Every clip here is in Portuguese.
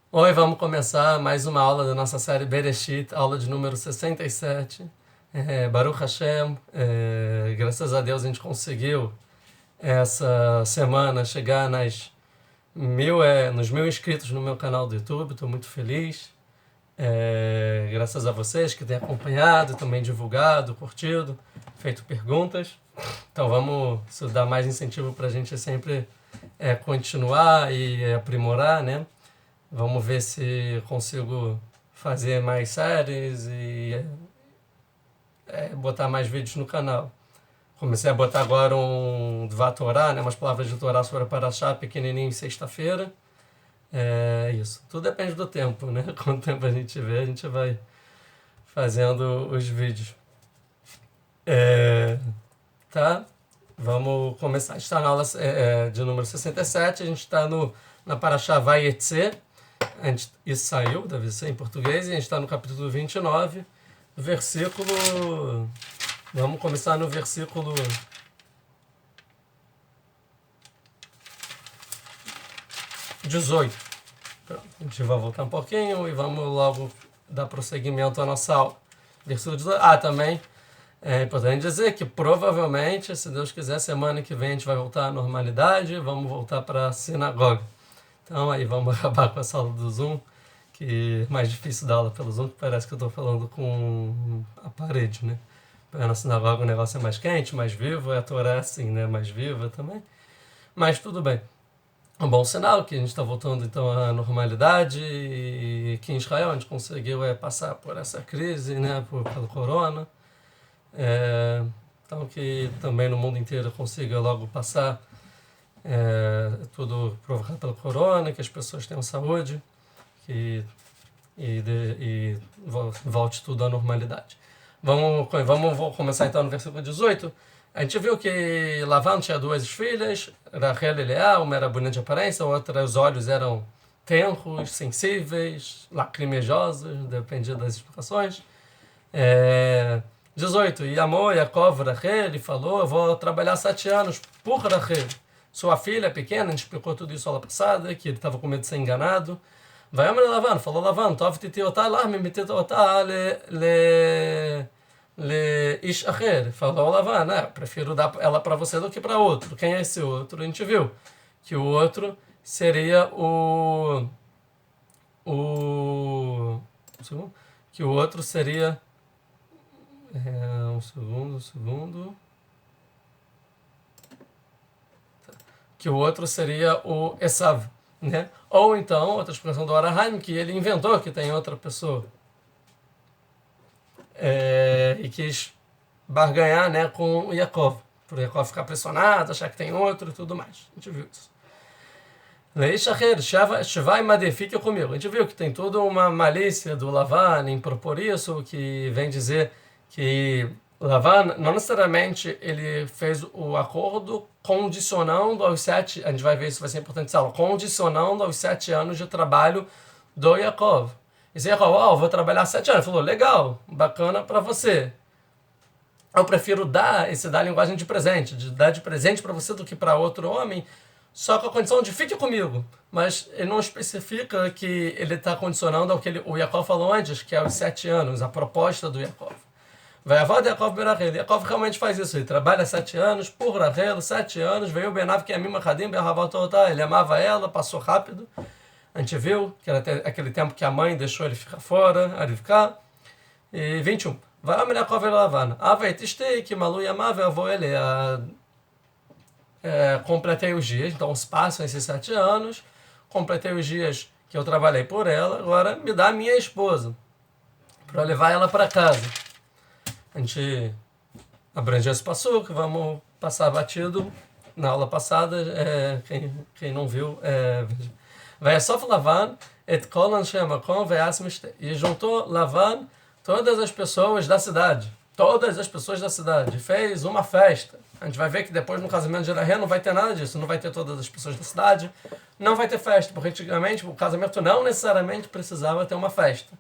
Oi, vamos começar mais uma aula da nossa série Bereshit, aula de número 67. Baruch Hashem, graças a Deus a gente conseguiu essa semana chegar nos 1.000 inscritos no meu canal do YouTube, estou muito feliz. Graças a vocês que têm acompanhado, também divulgado, curtido, feito perguntas. Então vamos, isso dá mais incentivo para a gente sempre continuar e aprimorar, né? Vamos ver se consigo fazer mais séries e botar mais vídeos no canal. Comecei a botar agora um Dvar Torá, né, umas palavras de Torá sobre a Parashá, pequenininho, sexta-feira. Isso. Tudo depende do tempo, né? Quanto tempo a gente vê, a gente vai fazendo os vídeos. Tá? Vamos começar. A gente está na aula de número 67, a gente está na Parashá Vayetze. Isso saiu, deve ser em português, e a gente está no capítulo 29, versículo. Vamos começar no versículo 18. Pronto, a gente vai voltar um pouquinho e vamos logo dar prosseguimento à nossa aula. Versículo 18. Também é importante dizer que provavelmente, se Deus quiser, semana que vem a gente vai voltar à normalidade, vamos voltar para a sinagoga. Então aí vamos acabar com essa aula do Zoom, que é mais difícil dar aula pelo Zoom, que parece que eu estou falando com a parede, né? Na sinagoga o negócio é mais quente, mais vivo, a Torá é assim, né? Mais viva também. Mas tudo bem. É um bom sinal que a gente está voltando então à normalidade e que em Israel a gente conseguiu passar por essa crise, né? Pelo corona. Então que também no mundo inteiro consiga logo passar tudo provocado pelo corona, que as pessoas tenham saúde e volte tudo à normalidade. Vamos começar então no versículo 18. A gente viu que Lavan tinha duas filhas, Rachel e Leá, uma era bonita de aparência, a outra os olhos eram tenros, sensíveis, lacrimejosos, dependia das explicações. 18. E amou Yaakov Rachel e falou: eu vou trabalhar 7 anos por Rachel, sua filha pequena. A gente explicou tudo isso aula passada, que ele estava com medo de ser enganado. Vai Amar Lavan, falou Lavan: Tov titi otá lá, me metete otá le ish acher. Falou Lavan: prefiro dar ela para você do que para outro. Quem é esse outro? A gente viu que o outro seria que o outro seria um segundo. Que o outro seria o Esav, né? Ou então, outra explicação do Arahaim, que ele inventou que tem outra pessoa. E quis barganhar, né, com o Yaakov. Para o Yaakov ficar pressionado, achar que tem outro e tudo mais. A gente viu isso. Leishacher, Shivai Madeh, fique comigo. A gente viu que tem toda uma malícia do Lavan em propor isso, que vem dizer que Lavan, não necessariamente ele fez o acordo condicionando aos 7, a gente vai ver isso, vai ser importante essa aula, condicionando aos 7 anos de trabalho do Yaakov. E se Yaakov, vou trabalhar 7 anos, ele falou, legal, bacana para você. Eu prefiro dar a linguagem de presente, de dar de presente para você do que para outro homem, só com a condição de fique comigo. Mas ele não especifica que ele está condicionando ao que o Yaakov falou antes, que é os 7 anos, a proposta do Yaakov. Vai avó de Yaakov Berachel. Yaakov realmente faz isso. Ele trabalha 7 anos por Rachel, 7 anos. Veio o Benav que é a Mima Hadim, ele amava ela, passou rápido. A gente viu que era aquele tempo que a mãe deixou ele ficar fora, Arivká. E 21. Vai a Yaakov Elavan. Avei tistei, que malu yamav, avô ele. Completei os dias, então se passam esses 7 anos. Completei os dias que eu trabalhei por ela. Agora me dá a minha esposa para levar ela para casa. A gente abrangeu esse passuco, vamos passar batido na aula passada. Quem não viu, vai só Lavan et kol anshe hamakom ve'as mishteh. E juntou Lavan todas as pessoas da cidade. Todas as pessoas da cidade. Fez uma festa. A gente vai ver que depois no casamento de Rachel não vai ter nada disso. Não vai ter todas as pessoas da cidade. Não vai ter festa, porque antigamente o casamento não necessariamente precisava ter uma festa.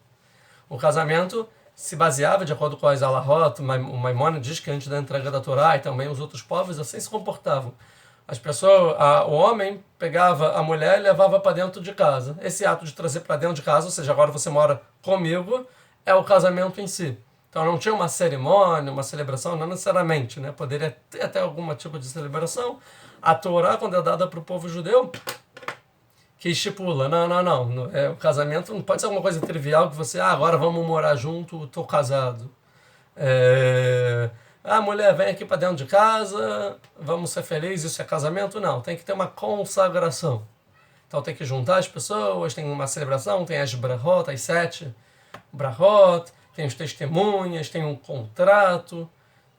O casamento se baseava, de acordo com as alahot, o Maimônides diz que antes da entrega da Torá e também os outros povos assim se comportavam. As pessoas, o homem pegava a mulher e levava para dentro de casa. Esse ato de trazer para dentro de casa, ou seja, agora você mora comigo, é o casamento em si. Então não tinha uma cerimônia, uma celebração, não necessariamente, né? Poderia ter até algum tipo de celebração. A Torá, quando é dada para o povo judeu, que estipula, não. O casamento não pode ser alguma coisa trivial que você, agora vamos morar junto, tô casado. A mulher vem aqui para dentro de casa, vamos ser felizes, isso é casamento? Não, tem que ter uma consagração. Então tem que juntar as pessoas, tem uma celebração, tem as brahot, as 7 brahot, tem os testemunhas, tem um contrato,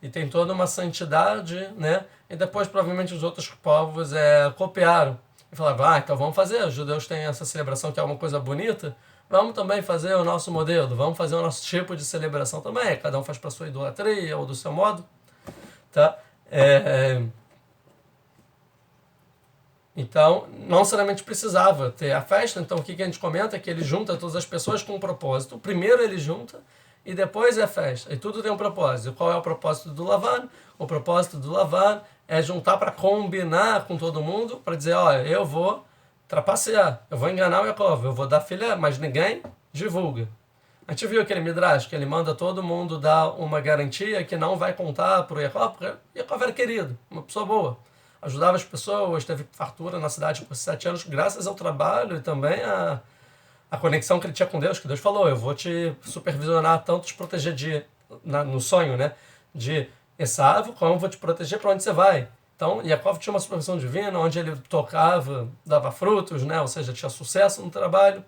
e tem toda uma santidade, né? E depois provavelmente os outros povos copiaram. E falavam, então vamos fazer, os judeus têm essa celebração que é uma coisa bonita, vamos também fazer o nosso modelo, vamos fazer o nosso tipo de celebração também, cada um faz para sua idolatria ou do seu modo, tá? Então, não necessariamente precisava ter a festa, então o que a gente comenta é que ele junta todas as pessoas com um propósito. Primeiro ele junta e depois é a festa. E tudo tem um propósito. Qual é o propósito do Lavan? O propósito do Lavan é juntar para combinar com todo mundo, para dizer, olha, eu vou trapacear, eu vou enganar o Yaakov, eu vou dar filha, mas ninguém divulga. A gente viu aquele Midrash, que ele manda todo mundo dar uma garantia que não vai contar para o Yaakov, porque o Yaakov era querido, uma pessoa boa. Ajudava as pessoas, teve fartura na cidade por 7 anos, graças ao trabalho e também a conexão que ele tinha com Deus, que Deus falou, eu vou te supervisionar, tanto te proteger no sonho, né, de Esav, como vou te proteger para onde você vai. Então, Yaakov tinha uma supervisão divina, onde ele tocava, dava frutos, né, ou seja, tinha sucesso no trabalho,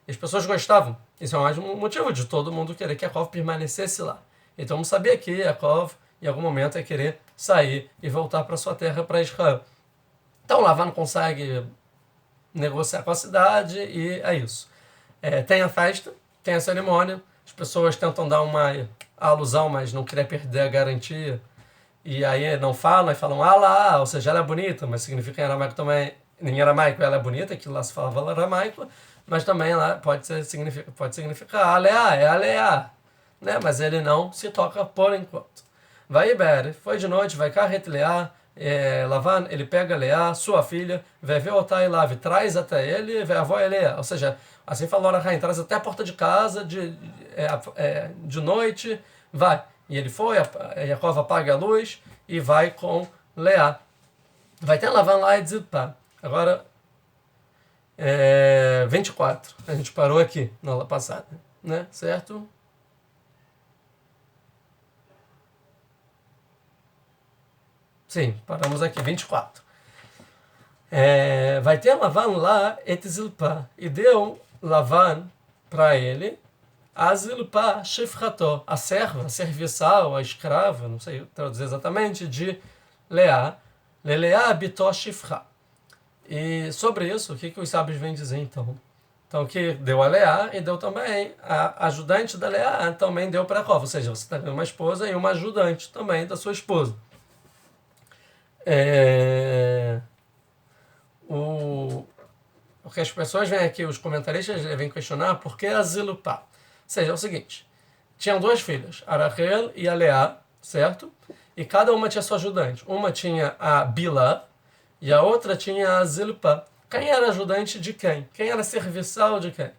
e as pessoas gostavam. Isso é mais um motivo de todo mundo querer que Yaakov permanecesse lá. Então, vamos saber que Yaakov, em algum momento, ia querer sair e voltar para sua terra, para Israel. Então, Lavan consegue negociar com a cidade e é isso. Tem a festa, tem a cerimônia, as pessoas tentam dar uma alusão, mas não querer perder a garantia, e aí não falam, e falam ou seja, ela é bonita, mas significa em aramaico também, em aramaico ela é bonita, que lá se falava aramaico, mas também ela pode significar aleá, é aleá, né? Mas ele não se toca por enquanto. Vai Iber, foi de noite, vai Carret Leá, Lavan, ele pega Leá, sua filha, vai ver Otai Lave, traz até ele, vai avó Leá, ou seja, assim falou a rainha, traz até a porta de casa, de noite, vai. E ele foi, Yaakov apaga a luz e vai com Leá. Vai ter Lavan lá e Zilpá. Agora, 24. A gente parou aqui na aula passada, né? Certo? Sim, paramos aqui, 24. Vai ter Lavan lá et Zilpá. E deu Lavan para ele a Zilpá Shifrató, a serva, a serviçal, a escrava, não sei traduzir exatamente, de Leá. Leleá bitó Shifra. E sobre isso, o que os sábios vêm dizer então? Então, que deu a Leá e deu também a ajudante da Leá, também deu para Jacob. Ou seja, você tem uma esposa e uma ajudante também da sua esposa. Porque as pessoas vêm aqui, os comentaristas vêm questionar por que a Zilupá. Ou seja, é o seguinte, tinham duas filhas, a Rachel e a Leá, certo? E cada uma tinha sua ajudante. Uma tinha a Bilá e a outra tinha a Zilupá. Quem era ajudante de quem? Quem era serviçal de quem?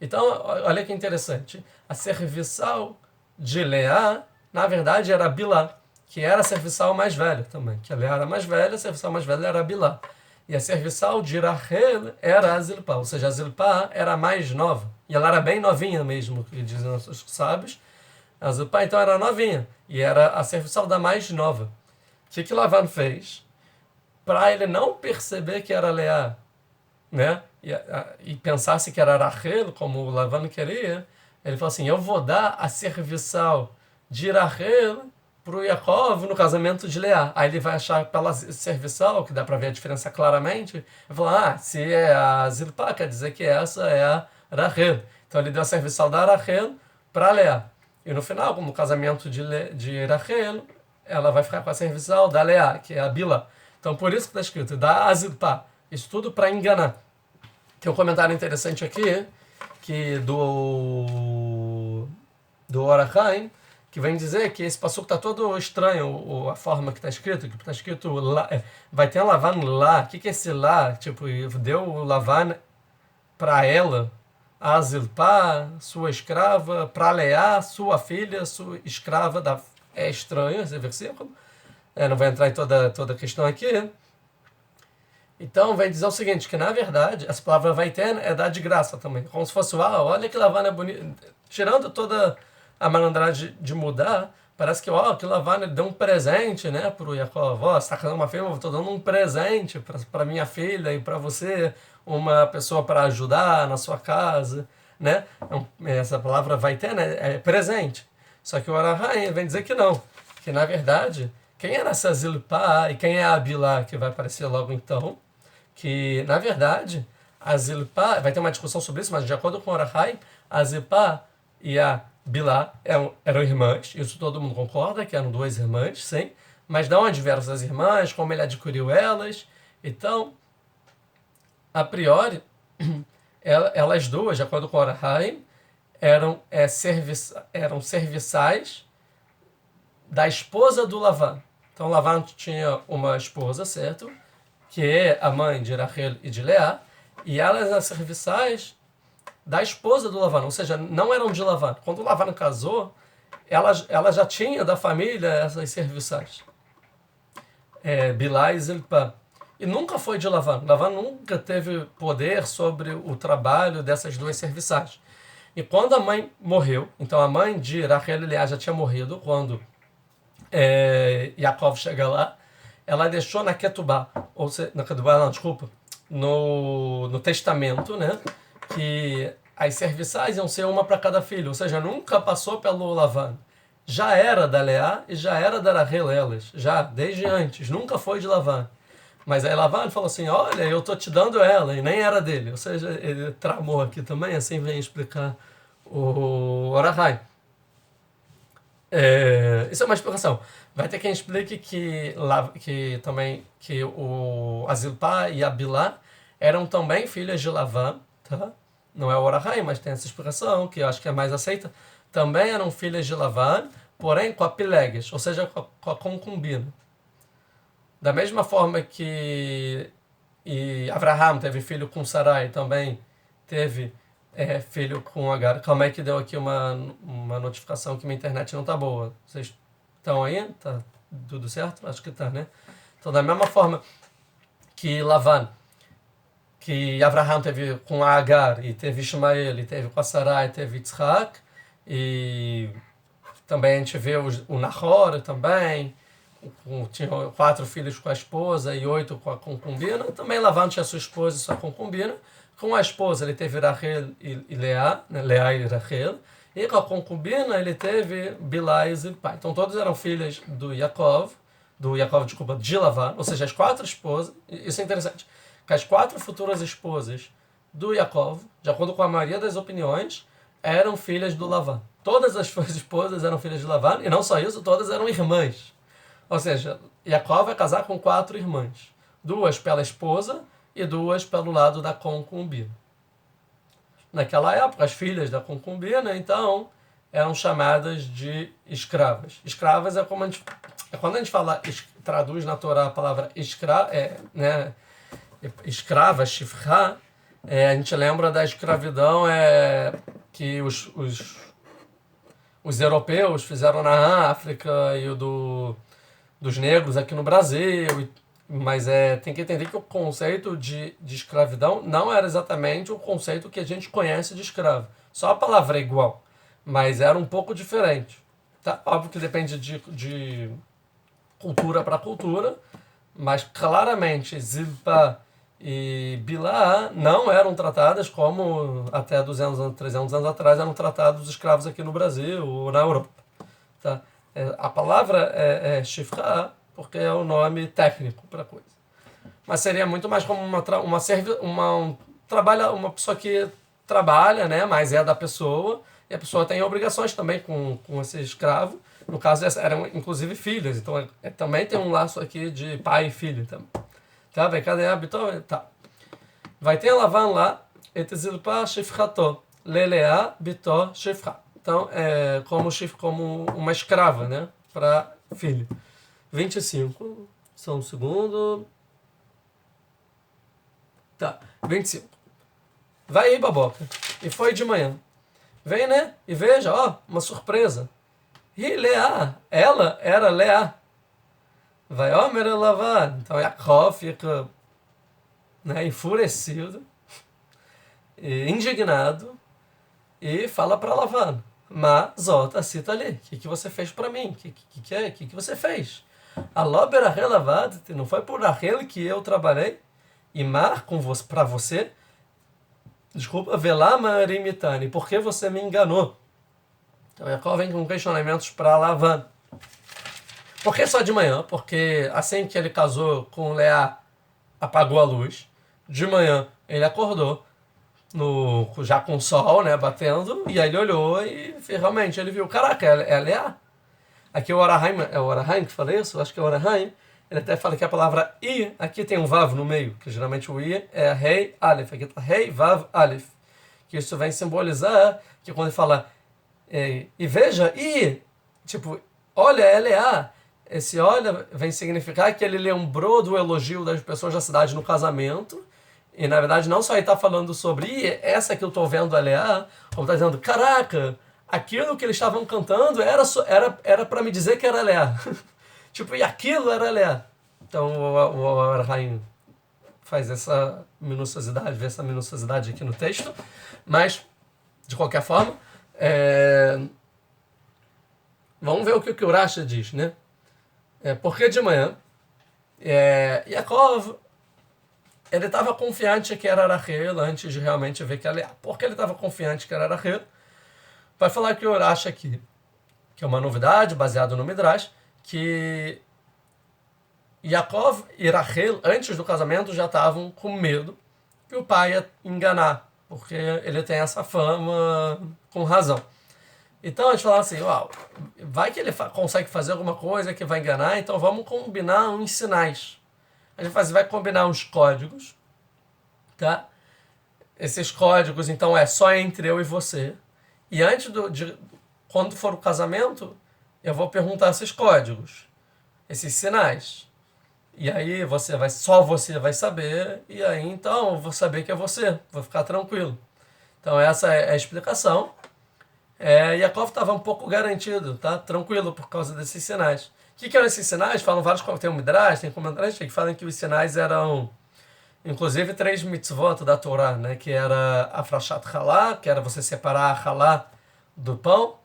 Então, olha que interessante. A serviçal de Leá, na verdade, era a Bilá, que era a serviçal mais velha também. Que a Leá era mais velha, a serviçal mais velha era a Bilá. E a serviçal de Rachel era a Zilpá, ou seja, a Zilpá era a mais nova. E ela era bem novinha mesmo, que dizem nossos sábios. A Zilpá então era novinha, e era a serviçal da mais nova. O que Lavan fez? Para ele não perceber que era Leá, né? E pensasse que era Rachel, como o Lavan queria, ele falou assim, eu vou dar a serviçal de Rachel para o Yaakov no casamento de Leá. Aí ele vai achar pela serviçal, que dá para ver a diferença claramente, e falar, se é a Zilpá, quer dizer que essa é a Rachel. Então ele deu a serviçal da Rachel para Leá. E no final, como o casamento de Rachel, ela vai ficar com a serviçal da Leá, que é a Bilá. Então por isso que está escrito, da Zilpá. Isso tudo para enganar. Tem um comentário interessante aqui, que do Orachaim, que vem dizer que esse passuco está todo estranho, a forma que está escrito, que está escrito lá, vai ter Lavan lá. O que é esse lá? Tipo, deu Lavan para ela, a Zilpá, sua escrava, para Leá, sua filha, sua escrava. É estranho esse versículo. Não vai entrar em toda a questão aqui. Então, vai dizer o seguinte, que na verdade, essa palavra vai ter é dar de graça também. Como se fosse, olha que Lavan é bonito. Tirando toda a malandragem de mudar, parece que, que Lavan ele deu um presente, né, pro Yaakov. Você está casando uma filha, eu estou dando um presente para minha filha e para você, uma pessoa para ajudar na sua casa, né? Essa palavra vai ter, né, é presente. Só que o Arahai vem dizer que não. Que, na verdade, quem era essa Zilpá e quem é a Bilá, que vai aparecer logo então, que, na verdade, a Zilpá, vai ter uma discussão sobre isso, mas de acordo com o Arahai, a Zilpá e a Bilá eram irmãs, isso todo mundo concorda, que eram duas irmãs, sim, mas de onde vieram essas irmãs, como ele adquiriu elas, então, a priori, elas duas, de acordo com o Arahai, eram serviçais da esposa do Lavan. Então, Lavan tinha uma esposa, certo? Que é a mãe de Rachel e de Leá, e elas eram serviçais da esposa do Lavan, ou seja, não eram de Lavan. Quando o Lavan casou, ela já tinha da família essas serviçais, Bilá e Zilpá. E nunca foi de Lavan. Lavan nunca teve poder sobre o trabalho dessas duas serviçais. E quando a mãe morreu, então a mãe de Rachel e Leá já tinha morrido, quando Yaakov chega lá, ela deixou na Ketubá, ou seja, na Ketubá não, desculpa, no testamento, né, que as serviçais iam ser uma para cada filho, ou seja, nunca passou pelo Lavan. Já era da Leá e já era da Rachel elas, já, desde antes, nunca foi de Lavan. Mas aí Lavan falou assim, olha, eu tô te dando ela, e nem era dele. Ou seja, ele tramou aqui também, assim vem explicar o Arahai. Isso é uma explicação. Vai ter quem explique que a Zilpá e a Bilá eram também filhas de Lavan, tá? Não é o Arahai, mas tem essa explicação, que eu acho que é mais aceita. Também eram filhas de Lavan, porém com a Pileges, ou seja, com a concubina. Da mesma forma que Abraham teve filho com Sarai, também teve filho com Agar. Calma aí que deu aqui uma notificação que minha internet não tá boa. Vocês estão aí? Tá tudo certo? Acho que tá, né? Então, da mesma forma que Lavan, que Abraham teve com Agar, e teve Ismael, e teve com a Sarai, teve Yitzhak, e também a gente vê o Nahor também, tinha 4 filhos com a esposa e 8 com a concubina. Também Lavan tinha sua esposa e sua concubina. Com a esposa ele teve Rachel e Leá, né? Leá e Rachel. E com a concubina ele teve Bilá e Zilpá. Então todos eram filhas desculpa, de Lavan. Ou seja, as 4 esposas, isso é interessante, que as 4 futuras esposas do Yaakov, de acordo com a maioria das opiniões, eram filhas do Lavan. Todas as suas esposas eram filhas de Lavan, e não só isso, todas eram irmãs. Ou seja, Yaakov vai casar com 4 irmãs. 2 pela esposa e 2 pelo lado da concubina. Naquela época, as filhas da concubina, então, eram chamadas de escravas. Escravas quando a gente traduz na Torá a palavra escrava, shifra, a gente lembra da escravidão que os europeus fizeram na África e dos negros aqui no Brasil, mas tem que entender que o conceito de escravidão não era exatamente o conceito que a gente conhece de escravo. Só a palavra é igual, mas era um pouco diferente. Tá? Óbvio que depende de cultura para cultura, mas claramente Zilpá e Bilá não eram tratadas como até 300 anos atrás eram tratados os escravos aqui no Brasil ou na Europa. Tá? A palavra é shifra, porque é o nome técnico para a coisa. Mas seria muito mais como uma pessoa que trabalha, né, mas é da pessoa, e a pessoa tem obrigações também com esse escravo. No caso, eram inclusive filhas, então também tem um laço aqui de pai e filho também. Tá? Tá. Vai ter Lavan lá, et Zilpá shifrato, lelea bitó shifra. Então, como uma escrava, né? Para filho. 25. Só um segundo. Tá, 25. Vai aí, baboca. E foi de manhã. Vem, né? E veja, ó, uma surpresa. E Leá, ela era Leá. Vai, ó, Lavan. Então Yaakov fica, né, enfurecido, e indignado, e fala para Lavan: Mas, ó, cita ali, o que você fez para mim? O que você fez? A Lobera relavad, não foi por Rachel que eu trabalhei, e Mar com você, para você. Desculpa, Velama Arimitani, por que você me enganou? Então Yaakov vem com questionamentos para Lavan. Por que só de manhã? Porque assim que ele casou com Leá, apagou a luz. De manhã ele acordou, já com o sol, né, batendo, e aí ele olhou e realmente ele viu, caraca, é Leá. Aqui o Orahaim, é o Orahaim que fala isso? Eu acho que é o Orahaim. Ele até fala que a palavra I, aqui tem um Vav no meio, que geralmente o I é Rei Aleph. Aqui tá Rei Vav Aleph. Que isso vem simbolizar que quando ele fala e veja, I, tipo, olha, é Leá. Esse olha vem significar que ele lembrou do elogio das pessoas da cidade no casamento. E na verdade não só ele está falando sobre essa que eu estou vendo a Leá, como está dizendo, caraca, aquilo que eles estavam cantando era para me dizer que era Leá. Tipo, e aquilo era Leá. Então o Arhaim faz essa minuciosidade, vê essa minuciosidade aqui no texto. Mas, de qualquer forma, vamos ver o que o Rashi diz, né? Porque de manhã, Yaakov, ele estava confiante que era Rachel antes de realmente ver que era Leá. Por que ele estava confiante que era Rachel? Vai falar que o Rashi aqui, que é uma novidade, baseado no Midrash, que Yaakov e Rachel, antes do casamento, já estavam com medo que o pai ia enganar, porque ele tem essa fama com razão. Então eles falaram assim, uau, vai que ele consegue fazer alguma coisa que vai enganar, então vamos combinar uns sinais. A gente vai combinar uns códigos, tá? Esses códigos, então, só entre eu e você. E antes quando for o casamento, eu vou perguntar esses códigos, esses sinais. E aí só você vai saber, e aí então eu vou saber que é você, vou ficar tranquilo. Então essa é a explicação. Yaakov estava um pouco garantido, tá? Tranquilo por causa desses sinais. O que eram esses sinais? Falam vários, tem um Midrash, tem comentários que falam que os sinais eram, inclusive, 3 mitzvot da Torá, né? Que era Afrashat Halá, que era você separar a Halá do pão,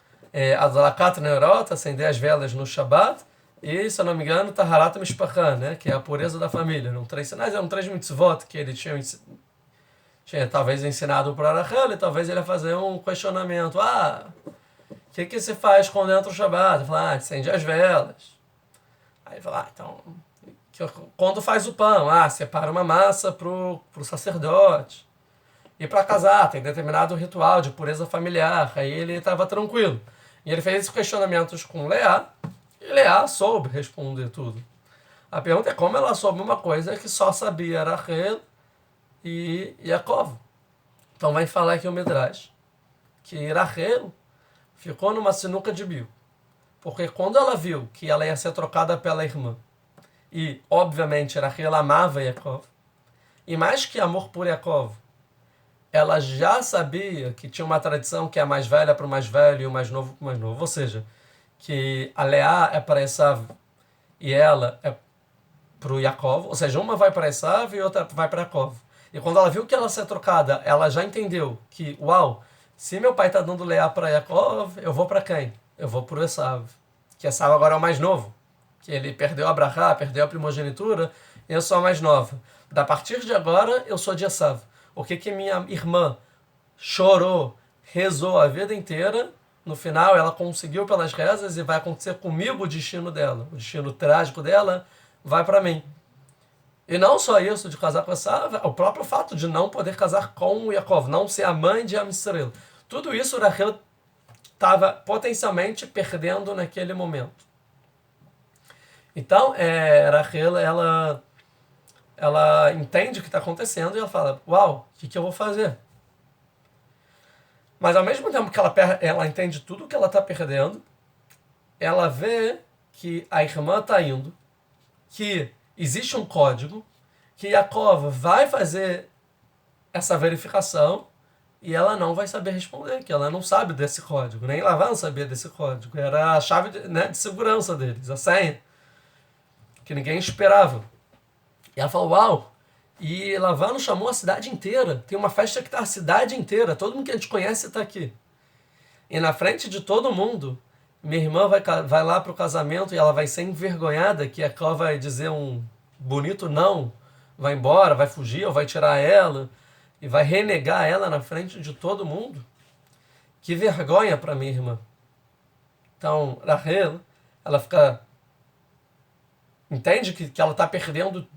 Adlakat Neurot, acender as velas no Shabat, e, se eu não me engano, Taharat Mishpachá, né? Que é a pureza da família. Eram 3 sinais, eram 3 mitzvot que ele tinha talvez ensinado para Rachel, e talvez ele ia fazer um questionamento. O que se faz quando entra o Shabbat? Ele fala, acende as velas. Aí ele fala, então, quando faz o pão? Separa uma massa pro sacerdote. E para casar, tem determinado ritual de pureza familiar. Aí ele estava tranquilo. E ele fez esses questionamentos com Leá, e Leá soube responder tudo. A pergunta é como ela soube uma coisa que só sabia Rachel e Yaakov. Então vai falar aqui o Midrash que Rachel ficou numa sinuca de bico, porque quando ela viu que ela ia ser trocada pela irmã, e obviamente Rachel amava Yaakov, e mais que amor por Yaakov, ela já sabia que tinha uma tradição que é a mais velha para o mais velho e o mais novo para o mais novo, ou seja, que a Leá é para Esav e ela é para o Yaakov, ou seja, uma vai para Esav e outra vai para Yaakov. E quando ela viu que ela ia ser trocada, ela já entendeu que, uau, se meu pai está dando Leá para Yaakov, eu vou para quem? Eu vou para o Esav. Que Esav agora é o mais novo. Que ele perdeu a Brachá, perdeu a primogenitura, e eu sou a mais nova. Da partir de agora, eu sou de Esav. O que minha irmã chorou, rezou a vida inteira, no final ela conseguiu pelas rezas e vai acontecer comigo o destino dela. O destino trágico dela vai para mim. E não só isso, de casar com Esav, o próprio fato de não poder casar com Yaakov, não ser a mãe de Am Yisrael. Tudo isso Rachel estava potencialmente perdendo naquele momento. Então, Rachel, ela entende o que está acontecendo e ela fala, uau, o que eu vou fazer? Mas ao mesmo tempo que ela entende tudo que ela está perdendo, ela vê que a irmã está indo, que existe um código, que Yaakov vai fazer essa verificação e ela não vai saber responder, que ela não sabe desse código, nem Lavan sabia desse código. Era a chave de segurança deles, a senha, que ninguém esperava. E ela falou, uau! E Lavan chamou a cidade inteira. Tem uma festa que está a cidade inteira. Todo mundo que a gente conhece está aqui. E na frente de todo mundo, minha irmã vai lá para o casamento e ela vai ser envergonhada, que a Cló vai dizer um bonito não, vai embora, vai fugir ou vai tirar ela e vai renegar ela na frente de todo mundo. Que vergonha para minha irmã. Então, Rahel, ela fica... Entende que ela está perdendo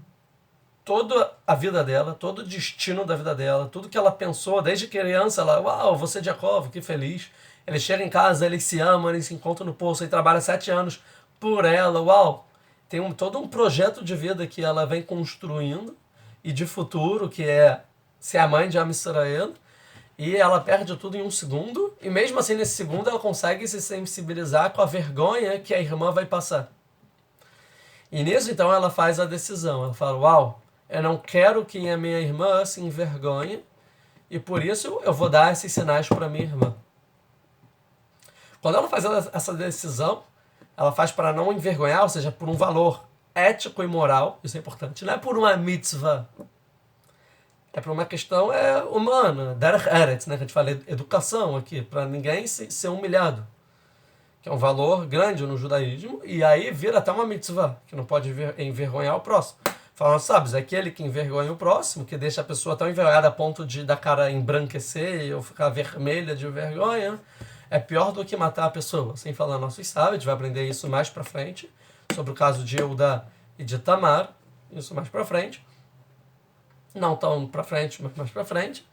toda a vida dela, todo o destino da vida dela, tudo que ela pensou desde criança. Ela, uau, você de Jacob, que feliz. Ele chega em casa, eles se amam, eles se encontram no poço, ele trabalha 7 anos por ela, uau. Tem todo um projeto de vida que ela vem construindo e de futuro, que é ser a mãe de Am Israel, e ela perde tudo em um segundo, e mesmo assim nesse segundo ela consegue se sensibilizar com a vergonha que a irmã vai passar. E nisso então ela faz a decisão, ela fala, uau, eu não quero que a minha irmã se envergonhe, e por isso eu vou dar esses sinais para minha irmã. Quando ela faz essa decisão, ela faz para não envergonhar, ou seja, por um valor ético e moral, isso é importante, não é por uma mitzvah, é por uma questão humana, derech eretz, né, que a gente fala educação aqui, para ninguém ser humilhado, que é um valor grande no judaísmo, e aí vira até uma mitzvah, que não pode envergonhar o próximo. Falam, sabe, aquele que envergonha o próximo, que deixa a pessoa tão envergonhada a ponto da cara embranquecer ou ficar vermelha de vergonha, é pior do que matar a pessoa. Sem falar nossos sábios, a gente vai aprender isso mais pra frente, sobre o caso de Eudá e de Tamar, isso mais pra frente. Não tão pra frente, mas mais pra frente.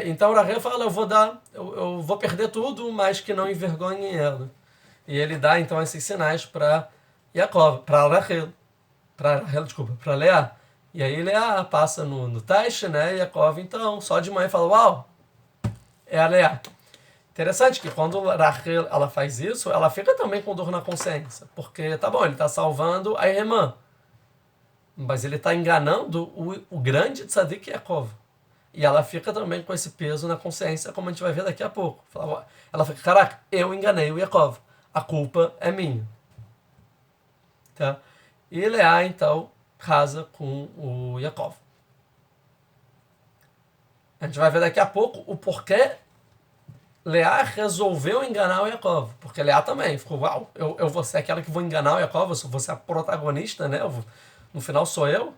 Então Rahel fala, eu vou perder tudo, mas que não envergonhe ela. E ele dá então esses sinais para Yaakov, para Rahel, para Leá. E aí Leá passa no teste, né? E Yaakov então, só de manhã fala, uau, é a Leá. Interessante que quando Rahel ela faz isso, ela fica também com dor na consciência, porque tá bom, ele está salvando a irmã, mas ele está enganando o grande tzadik Yaakov. E ela fica também com esse peso na consciência, como a gente vai ver daqui a pouco. Ela fica, caraca, eu enganei o Yaakov. A culpa é minha. Tá? E Leá, então, casa com o Yaakov. A gente vai ver daqui a pouco o porquê Leá resolveu enganar o Yaakov. Porque Leá também ficou, uau, eu vou ser aquela que vou enganar o Yaakov, eu vou ser a protagonista, né? No final sou eu.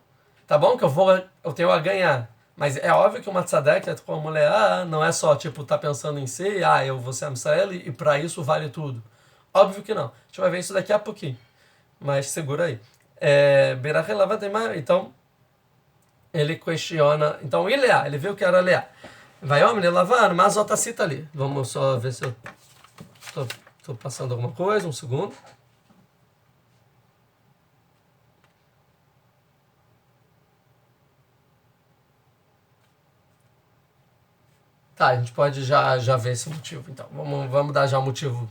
Tá bom que eu tenho a ganhar. Mas é óbvio que uma tzadeket como Leá não é só, tipo, tá pensando em si, eu vou ser a Israel e para isso vale tudo. Óbvio que não. A gente vai ver isso daqui a pouquinho. Mas segura aí. Então, ele questiona. Então, e Leá? Ele viu que era Leá. Vai, homem, lavar, mas outra cita ali. Vamos só ver se eu tô passando alguma coisa. Um segundo. Tá, a gente pode já ver esse motivo, então. Vamos dar já o motivo.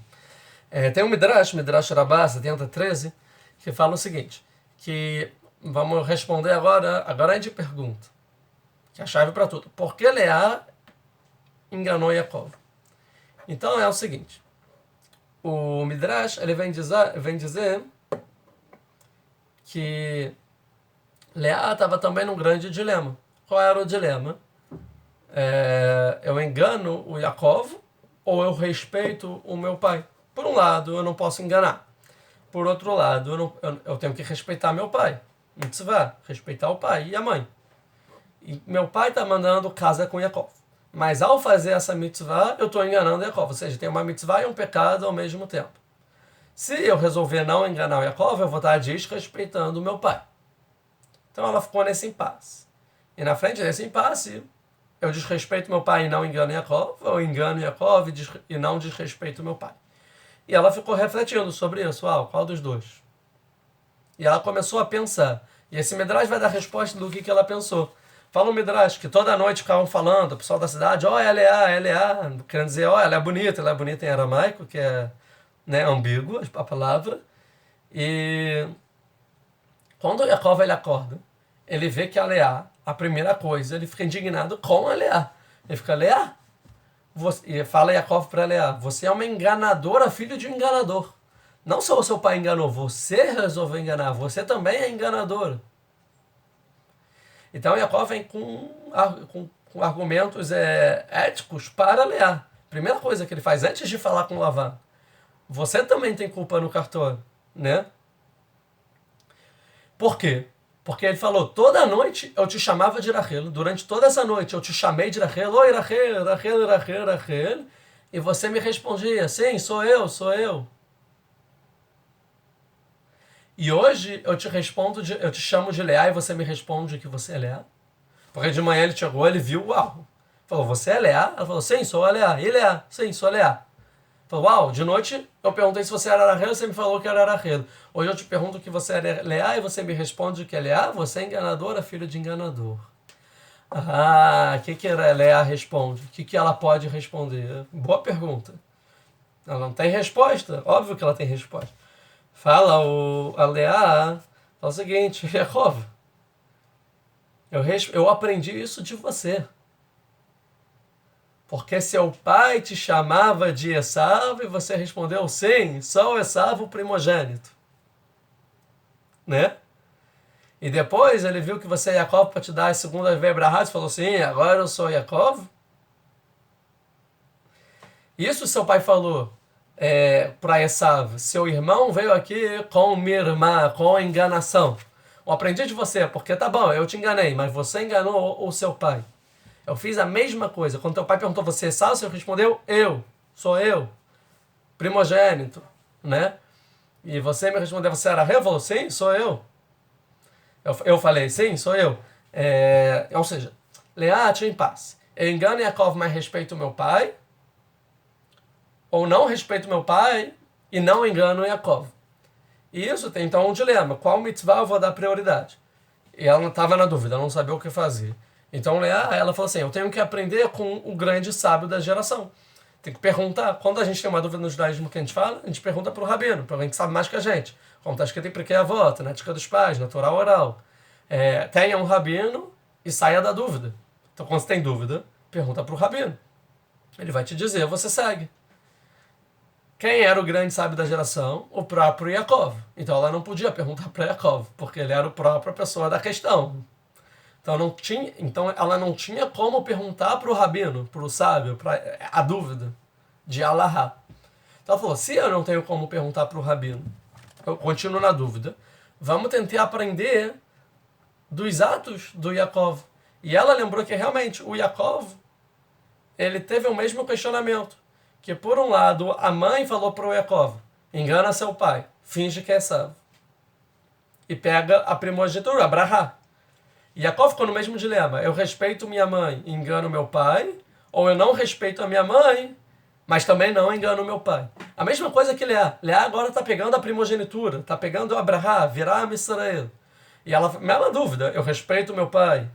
Tem um Midrash Rabbah 70:13, que fala o seguinte, que vamos responder agora a gente pergunta, que é a chave para tudo. Por que Leá enganou Yaakov? Então é o seguinte, o Midrash ele vem dizer que Leá estava também num grande dilema. Qual era o dilema? Eu engano o Yaakov ou eu respeito o meu pai? Por um lado, eu não posso enganar. Por outro lado, eu tenho que respeitar meu pai. Mitzvah, respeitar o pai e a mãe. E meu pai está mandando casa com Yaakov. Mas ao fazer essa mitzvah, eu estou enganando Yaakov. Ou seja, tem uma mitzvah e um pecado ao mesmo tempo. Se eu resolver não enganar o Yaakov, eu vou estar desrespeitando o meu pai. Então ela ficou nesse impasse. E na frente desse impasse, eu desrespeito meu pai e não engano Yaakov, ou engano Yaakov e não desrespeito meu pai. E ela ficou refletindo sobre isso. Qual dos dois? E ela começou a pensar. E esse Midrash vai dar resposta do que ela pensou. Fala o Midrash, que toda noite ficavam falando, o pessoal da cidade, ó, ela é a, querendo dizer, ó, ela é bonita em aramaico, que é, né, ambíguo a palavra. E quando o Yaakov ele acorda, ele vê que a Leá, a primeira coisa, ele fica indignado com a Leá. Ele fica, Leá, e fala Yaakov para Leá, você é uma enganadora, filho de um enganador. Não só o seu pai enganou, você resolveu enganar, você também é enganadora. Então Yaakov vem com argumentos éticos para Leá. Primeira coisa que ele faz antes de falar com Lavan, você também tem culpa no cartório, né? Por quê? Porque ele falou, toda noite eu te chamava de Rachel, durante toda essa noite eu te chamei de Rachel, oi Rachel, Rachel, Rachel, Rachel, e você me respondia, sim, sou eu, sou eu. E hoje eu te respondo, eu te chamo de Leá e você me responde que você é Leá. Porque de manhã ele chegou, ele viu, uau. Falou, você é Leá? Ela falou, sim, sou a Leá. E Leá? Sim, sou a Leá. Falou, uau, de noite eu perguntei se você era Rachel, você me falou que era Rachel. Hoje eu te pergunto que você é Leá e você me responde que é Leá. Você é enganadora, filho de enganador. Ah, o que a Leá responde? O que ela pode responder? Boa pergunta. Ela não tem resposta? Óbvio que ela tem resposta. Fala a Leá, fala o seguinte, Yaakov, eu aprendi isso de você. Porque seu pai te chamava de Esav e você respondeu sim, sou Esav o primogênito. Né? E depois ele viu que você é Yaakov para te dar a segunda Vebrahad e falou sim, agora eu sou Yaakov. Isso seu pai falou para Esav, seu irmão veio aqui com mirmá, com enganação. Eu aprendi de você, porque tá bom, eu te enganei, mas você enganou o seu pai. Eu fiz a mesma coisa. Quando teu pai perguntou você é Esav, você respondeu sou eu, primogênito, né? E você me respondeu, você era Rachel? Falou, sim, sou eu. Eu falei, sim, sou eu. Ou seja, Leá, te em paz. Eu engano Yaakov, mas respeito meu pai, ou não respeito meu pai e não engano Yaakov. E isso tem então um dilema. Qual mitzvah eu vou dar prioridade? E ela não estava na dúvida, ela não sabia o que fazer. Então Leá, ela falou assim, eu tenho que aprender com o grande sábio da geração. Tem que perguntar. Quando a gente tem uma dúvida no judaísmo que a gente fala, a gente pergunta para o rabino, para alguém que sabe mais que a gente. Como está escrito em Pirkei Avot, na ética dos pais, na Torá oral. Tenha um rabino e saia da dúvida. Então quando você tem dúvida, pergunta para o rabino. Ele vai te dizer, você segue. Quem era o grande sábio da geração? O próprio Yaakov. Então ela não podia perguntar para Yaakov, porque ele era a própria pessoa da questão. Então ela não tinha como perguntar para o rabino, para o sábio, para a dúvida de Alahá. Então ela falou, se eu não tenho como perguntar para o rabino, eu continuo na dúvida, vamos tentar aprender dos atos do Yaakov. E ela lembrou que realmente o Yaakov, ele teve o mesmo questionamento. Que por um lado, a mãe falou para o Yaakov, engana seu pai, finge que é Esav. E pega a primogenitura, a Brahá. E Yaakov ficou no mesmo dilema. Eu respeito minha mãe e engano meu pai, ou eu não respeito a minha mãe, mas também não engano meu pai. A mesma coisa que Leá. Leá agora está pegando a primogenitura, está pegando a Brahá, virar Israel. E ela, mesma dúvida, eu respeito meu pai,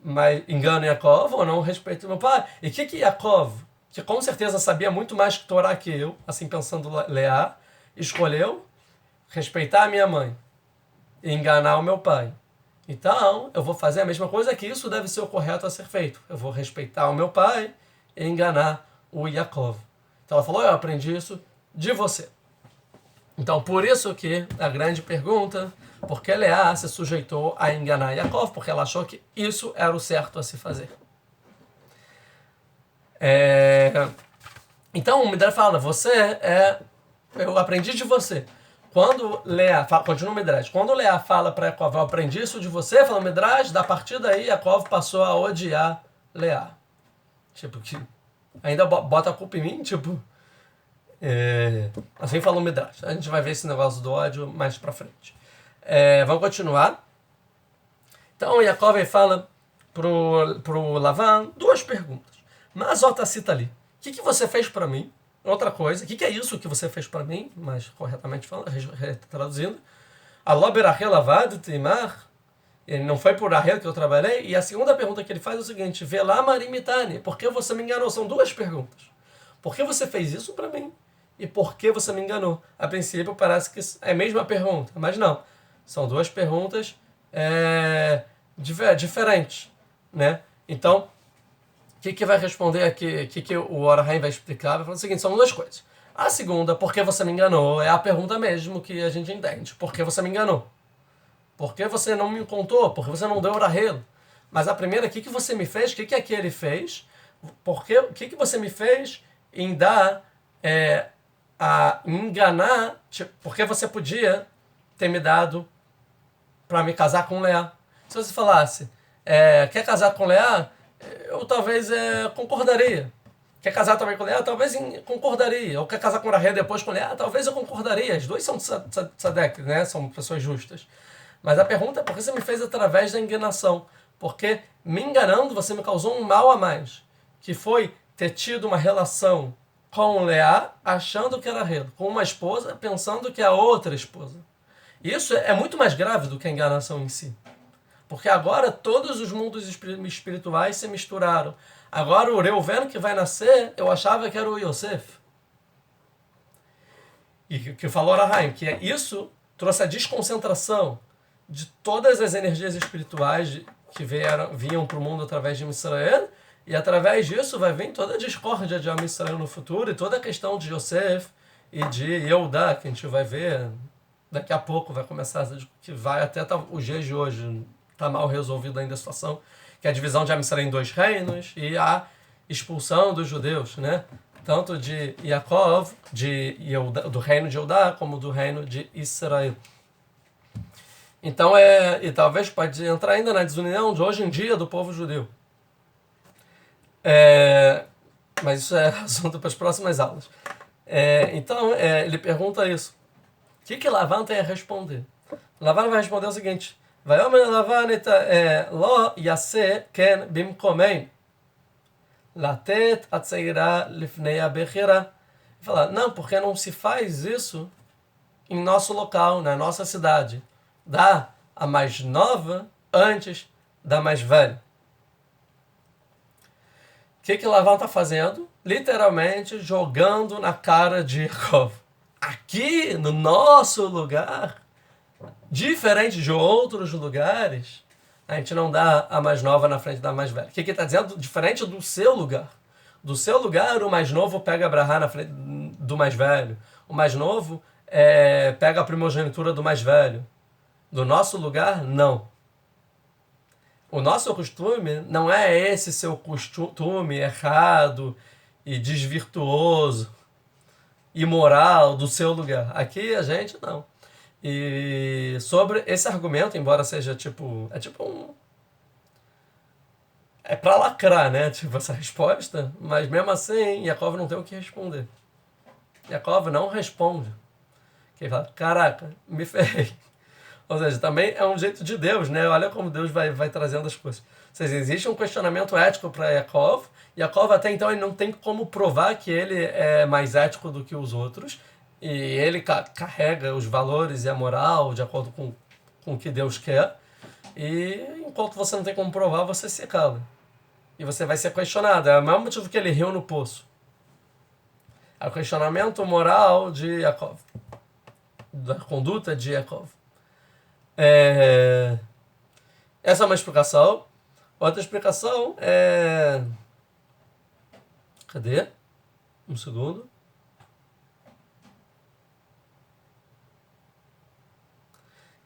mas engano Yaakov ou não respeito meu pai? E que Yaakov, que com certeza sabia muito mais que Torá que eu, assim pensando Leá, escolheu respeitar a minha mãe e enganar o meu pai. Então, eu vou fazer a mesma coisa, que isso deve ser o correto a ser feito. Eu vou respeitar o meu pai e enganar o Yaakov. Então ela falou, eu aprendi isso de você. Então, por isso que a grande pergunta, por que Leá se sujeitou a enganar Yaakov? Porque ela achou que isso era o certo a se fazer. Então, o Midrash fala, eu aprendi de você. Quando Leá, continua o Midrash, quando Leá fala para Yaakov, eu aprendi isso de você, fala o Midrash, da partir daí Yaakov passou a odiar Leá. Tipo, que ainda bota a culpa em mim, tipo... assim falou o Midrash. A gente vai ver esse negócio do ódio mais pra frente. Vamos continuar. Então, Yaakov fala pro Lavan duas perguntas. Mas ó, cita ali. O que você fez para mim? Outra coisa. O que é isso que você fez para mim? Mais corretamente falando, traduzindo. Aló berachel avad timar Ele não foi por Rahel que eu trabalhei. E a segunda pergunta que ele faz é o seguinte: Velá marimitani, por que você me enganou? São duas perguntas. Por que você fez isso para mim? E por que você me enganou? A princípio parece que é a mesma pergunta, mas não. São duas perguntas diferentes, né? Então, o que vai responder aqui, o que o Orahaim vai explicar? Vai falar o seguinte, são duas coisas. A segunda, por que você me enganou, é a pergunta mesmo que a gente entende. Por que você me enganou? Por que você não me contou? Por que você não deu Rahel? Mas a primeira, o que você me fez? O que aquele fez? O que você me fez em dar, a enganar? Tipo, porque você podia ter me dado para me casar com Leá. Se você falasse, quer casar com Leá? Eu talvez concordaria. Quer casar também com Leá? Talvez concordaria. Ou quer casar com Rahel depois com Leá? Talvez eu concordaria. As duas são tzadek, né? São pessoas justas. Mas a pergunta é por que você me fez através da enganação? Porque me enganando você me causou um mal a mais. Que foi ter tido uma relação com Leá achando que era Rahel. Com uma esposa pensando que é a outra esposa. Isso é muito mais grave do que a enganação em si. Porque agora todos os mundos espirituais se misturaram. Agora o Reuven que vai nascer, eu achava que era o Yosef. E que falou Arahaim, que isso trouxe a desconcentração de todas as energias espirituais que vinham para o mundo através de Israel, e através disso vai vir toda a discórdia de Israel no futuro, e toda a questão de Yosef e de Yehudá, que a gente vai ver daqui a pouco, vai começar, que vai até os dias de hoje, está mal resolvida ainda a situação, que é a divisão de Israel em dois reinos e a expulsão dos judeus, né? Tanto de Yaakov, do reino de Judá, como do reino de Israel. Então, e talvez pode entrar ainda na desunião de hoje em dia do povo judeu. Mas isso é assunto para as próximas aulas. Então, ele pergunta isso. O que Lavan tem a responder? Lavan vai responder o seguinte: Vayomer Lavan lo yaseh ken bimkomein latet atzeira lifnei abechira. Fala, não, porque não se faz isso em nosso local, na nossa cidade. Dá a mais nova antes da mais velha. O que Lavan está fazendo? Literalmente jogando na cara de Yaakov. Aqui, no nosso lugar, diferente de outros lugares, a gente não dá a mais nova na frente da mais velha. O que ele está dizendo? Diferente do seu lugar. Do seu lugar, o mais novo pega a brahá na frente do mais velho. O mais novo pega a primogenitura do mais velho. Do nosso lugar, não. O nosso costume não é esse seu costume errado e desvirtuoso, imoral do seu lugar. Aqui a gente não. E sobre esse argumento, embora seja tipo um... É pra lacrar, né? Tipo, essa resposta. Mas mesmo assim, Yaakov não tem o que responder. Yaakov não responde. Que ele fala, caraca, me ferrei. Ou seja, também é um jeito de Deus, né? Olha como Deus vai trazendo as coisas. Ou seja, existe um questionamento ético para Yaakov. Yaakov até então ele não tem como provar que ele é mais ético do que os outros. E ele carrega os valores e a moral de acordo com o que Deus quer. E enquanto você não tem como provar, você se cala. E você vai ser questionado. É o mesmo motivo que ele riu no poço. É o questionamento moral de Yaakov. Da conduta de Yaakov. Essa é uma explicação. Outra explicação é... Cadê? Um segundo.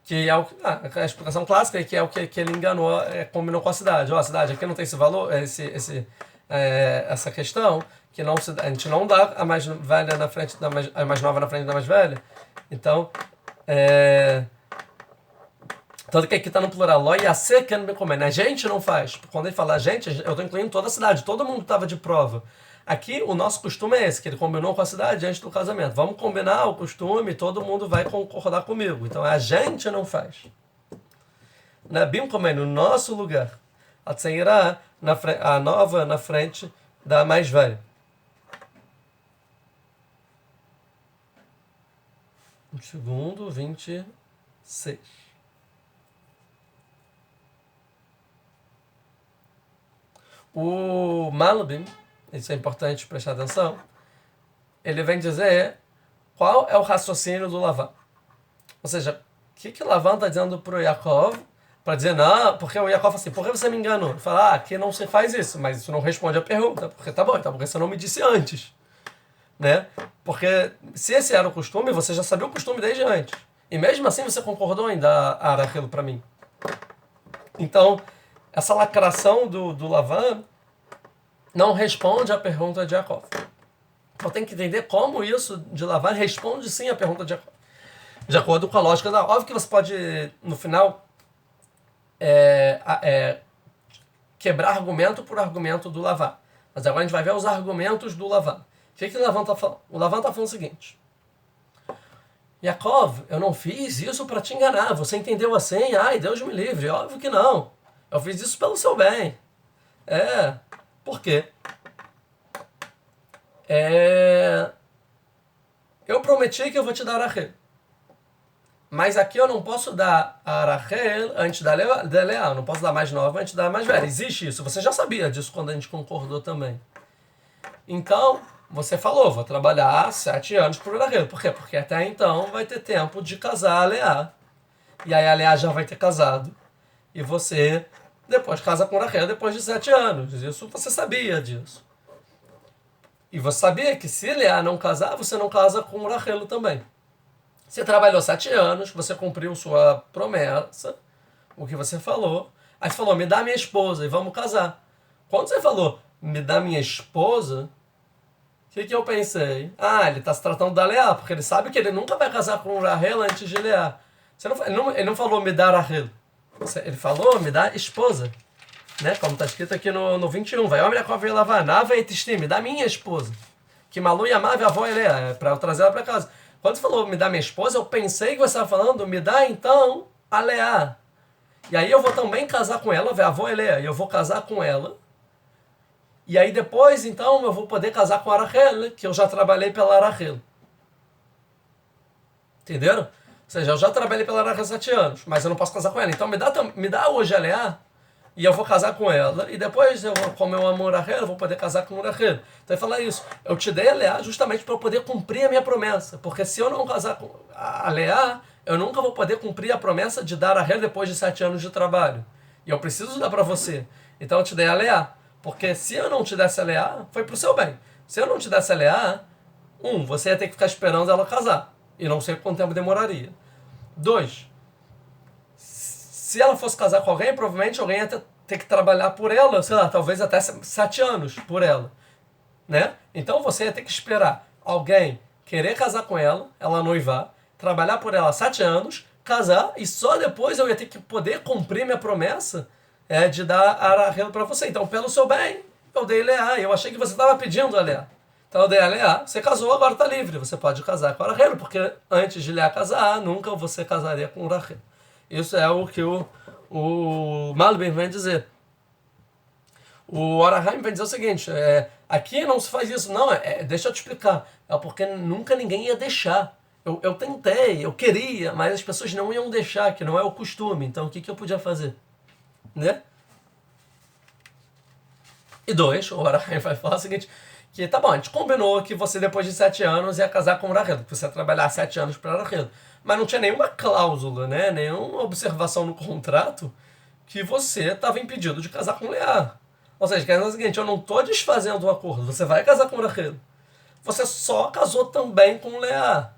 Que é a explicação clássica, que é o que ele enganou, combinou com a cidade. A cidade aqui não tem esse valor, essa questão, que a gente não dá a mais velha na frente a mais nova na frente da mais velha. Então, tanto que aqui está no plural, lo yaseh ken bimkomein. A gente não faz. Quando ele fala a gente, eu estou incluindo toda a cidade, todo mundo estava de prova. Aqui o nosso costume é esse, que ele combinou com a cidade antes do casamento. Vamos combinar o costume, todo mundo vai concordar comigo. Então a gente não faz. Bimkomein, no nosso lugar. A tzeirá, a nova na frente da mais velha. Um segundo, 26. O Malbim, isso é importante prestar atenção, ele vem dizer qual é o raciocínio do Lavan. Ou seja, o que Lavan está dizendo para o Yaakov, para dizer, não, porque o Yaakov fala assim, por que você me enganou? Ele fala, aqui não se faz isso, mas isso não responde a pergunta, porque tá bom, então porque você não me disse antes, né? Porque se esse era o costume, você já sabia o costume desde antes. E mesmo assim você concordou em dar a Rachel para mim. Então, essa lacração do Lavan não responde à pergunta de Yaakov. Então tem que entender como isso de Lavan responde sim à pergunta de Yaakov. De acordo com a lógica da... Óbvio que você pode, no final, quebrar argumento por argumento do Lavan. Mas agora a gente vai ver os argumentos do Lavan. O que o Lavan está falando? O Lavan está falando o seguinte. Yaakov, eu não fiz isso para te enganar. Você entendeu assim? Ai, Deus me livre. Óbvio que não. Eu fiz isso pelo seu bem. Por quê? Eu prometi que eu vou te dar a Rachel. Mas aqui eu não posso dar a Rachel antes da Leá. Eu não posso dar mais nova antes da mais velha. Existe isso. Você já sabia disso quando a gente concordou também. Então, você falou, vou trabalhar 7 anos por Rachel. Por quê? Porque até então vai ter tempo de casar a Leá. E aí a Leá já vai ter casado. E você depois casa com Rachel depois de 7 anos. Isso você sabia disso. E você sabia que se Leá não casar, você não casa com Rachel também. Você trabalhou 7 anos, você cumpriu sua promessa, o que você falou. Aí você falou, me dá minha esposa e vamos casar. Quando você falou, me dá minha esposa, o que eu pensei? Ele está se tratando da Leá, porque ele sabe que ele nunca vai casar com Rachel antes de Leá. Ele não falou, me dá Rachel. Ele falou, me dá esposa. Né? Como está escrito aqui no 21. Vai, homem, a lavanava e me dá minha esposa. Que Malu e amava a avó Leá, para eu trazer ela para casa. Quando você falou, me dá minha esposa, eu pensei que você estava falando, me dá então a Leá. E aí eu vou também casar com ela, a avó Leá, e eu vou casar com ela. E aí depois, então, eu vou poder casar com a Rachel, que eu já trabalhei pela Rachel. Entenderam? Ou seja, eu já trabalhei pela Rachel 7 anos, mas eu não posso casar com ela. Então me dá hoje a Leá, e eu vou casar com ela. E depois, como eu amo a Rachel, eu vou poder casar com a Rachel. Então ele fala isso. Eu te dei a Leá justamente para eu poder cumprir a minha promessa. Porque se eu não casar com a Leá, eu nunca vou poder cumprir a promessa de dar a Rachel depois de 7 anos de trabalho. E eu preciso dar para você. Então eu te dei a Leá. Porque se eu não te desse a Leá, foi pro seu bem. Se eu não te desse a Leá, você ia ter que ficar esperando ela casar. E não sei quanto tempo demoraria. 2, se ela fosse casar com alguém, provavelmente alguém ia ter que trabalhar por ela, sei lá, talvez até 7 anos por ela, né? Então você ia ter que esperar alguém querer casar com ela, ela noivar, trabalhar por ela 7 anos, casar, e só depois eu ia ter que poder cumprir minha promessa de dar a Rachel para você. Então, pelo seu bem, eu dei Leá. Eu achei que você estava pedindo a Leá. Então eu dei a Leá, você casou, agora está livre. Você pode casar com a Rachel, porque antes de Leá casar, nunca você casaria com Rachel. Isso é o que o Malbim vem dizer. O Orahaim vem dizer o seguinte, aqui não se faz isso, não, deixa eu te explicar. É porque nunca ninguém ia deixar. Eu tentei, eu queria, mas as pessoas não iam deixar, que não é o costume. Então o que eu podia fazer? Né? E 2, o Orahaim vai falar o seguinte, que tá bom, a gente combinou que você depois de 7 anos ia casar com o Rachel, que você ia trabalhar 7 anos para Rachel. Mas não tinha nenhuma cláusula, né? Nenhuma observação no contrato que você estava impedido de casar com Leá. Ou seja, quer dizer o seguinte, eu não estou desfazendo o acordo, você vai casar com Rachel. Você só casou também com Leá.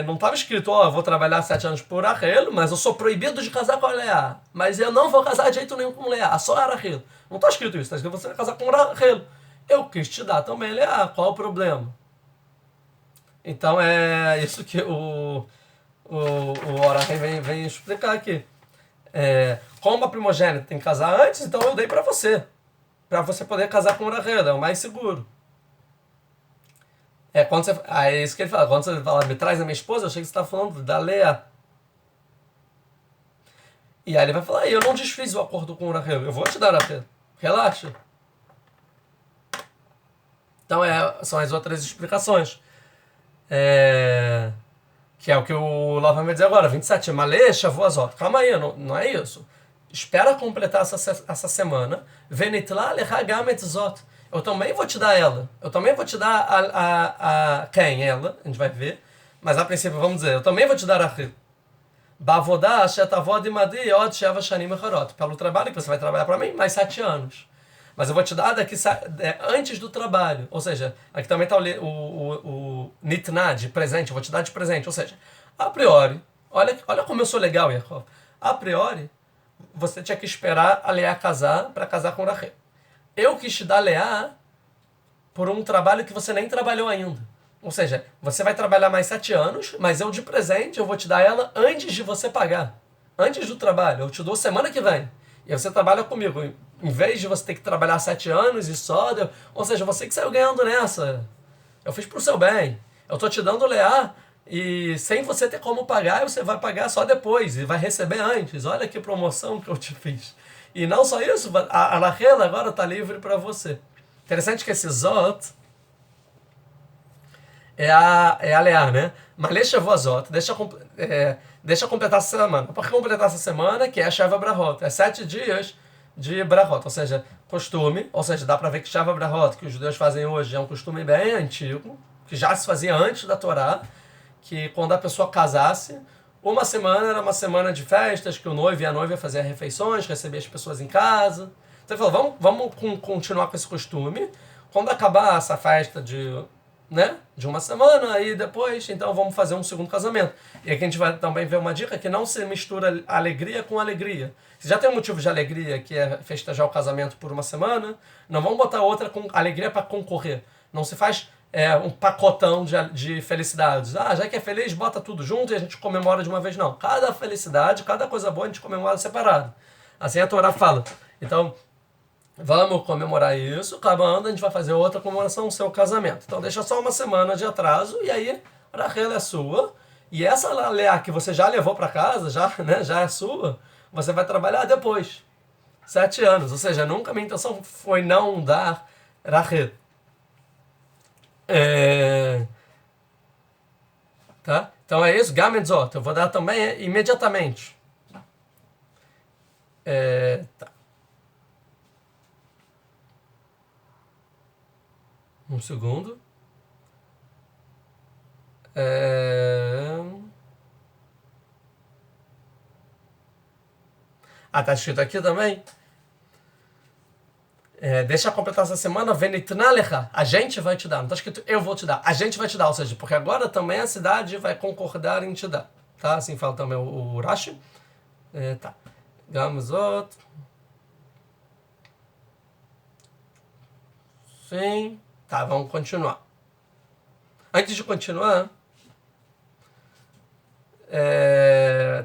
Não estava escrito, eu vou trabalhar 7 anos por Rachel, mas eu sou proibido de casar com a Leá. Mas eu não vou casar de jeito nenhum com Leá, só a Rachel. Não está escrito isso, está escrito que você vai casar com Rachel. Eu quis te dar também Leá, qual o problema? Então é isso que o Orahaim vem explicar aqui. Como a primogênita tem que casar antes, então eu dei para você poder casar com o Rachel, é o mais seguro. É isso que ele fala. Quando você fala, me traz a minha esposa, eu achei que você está falando da Leá. E aí ele vai falar, eu não desfiz o acordo com o Rachel, eu vou te dar a Rachel. Relaxa. Então são as outras explicações. Que é o que o Lavan vai dizer agora, 27, Malê, Shavuazot. Calma aí, não é isso. espera completar essa semana, venitla lecha gam etzot. Eu também vou te dar ela. Eu também vou te dar a quem? Ela, a gente vai ver. Mas a princípio, vamos dizer, eu também vou te dar Rachel. Bavodah shetavod imadi od sheva shanim echarot. Pelo trabalho que você vai trabalhar para mim, mais 7 anos. Mas eu vou te dar daqui antes do trabalho. Ou seja, aqui também está o nitna, de presente. Eu vou te dar de presente. Ou seja, a priori, olha como eu sou legal, Yaakov. A priori, você tinha que esperar a Leá casar para casar com Rachel. Eu quis te dar Leá por um trabalho que você nem trabalhou ainda. Ou seja, você vai trabalhar mais 7 anos, mas eu de presente eu vou te dar ela antes de você pagar. Antes do trabalho. Eu te dou semana que vem. E aí você trabalha comigo. Em vez de você ter que trabalhar 7 anos e só... Ou seja, você que saiu ganhando nessa. Eu fiz pro seu bem. Eu tô te dando Leá e sem você ter como pagar, você vai pagar só depois e vai receber antes. Olha que promoção que eu te fiz. E não só isso, a Rachel agora está livre para você. Interessante que esse Zot é a Leá, né? Mas deixa Zot, deixa completar essa semana. Por que completar essa semana? Que é a Sheva Brahot. É 7 dias de Brahot, ou seja, costume. Ou seja, dá para ver que Sheva Brahot, que os judeus fazem hoje, é um costume bem antigo, que já se fazia antes da Torá, que quando a pessoa casasse, uma semana era uma semana de festas, que o noivo e a noiva faziam refeições, recebiam as pessoas em casa. Então ele falou, vamos continuar com esse costume. Quando acabar essa festa de uma semana, aí depois, então vamos fazer um segundo casamento. E aqui a gente vai também ver uma dica que não se mistura alegria com alegria. Se já tem um motivo de alegria, que é festejar o casamento por uma semana, não vamos botar outra com alegria para concorrer. Não se faz um pacotão de felicidades. Já que é feliz, bota tudo junto e a gente comemora de uma vez. Não. Cada felicidade, cada coisa boa a gente comemora separado. Assim a Torá fala. Então, vamos comemorar isso. Acabando, a gente vai fazer outra comemoração, o seu casamento. Então, deixa só uma semana de atraso e aí a Rachel é sua. E essa Leá que você já levou para casa, já é sua, você vai trabalhar depois. 7 anos. Ou seja, nunca minha intenção foi não dar Rachel. Tá? Então é isso, Gamedzot. Eu vou dar também imediatamente. Tá. Um segundo. Tá escrito aqui também. Deixa completar essa semana, venitnalecha, a gente vai te dar. Não está escrito eu vou te dar, a gente vai te dar. Ou seja, porque agora também a cidade vai concordar em te dar. Tá? Assim fala também o Rashi. Tá. Gamzot. Sim. Tá, vamos continuar. Antes de continuar,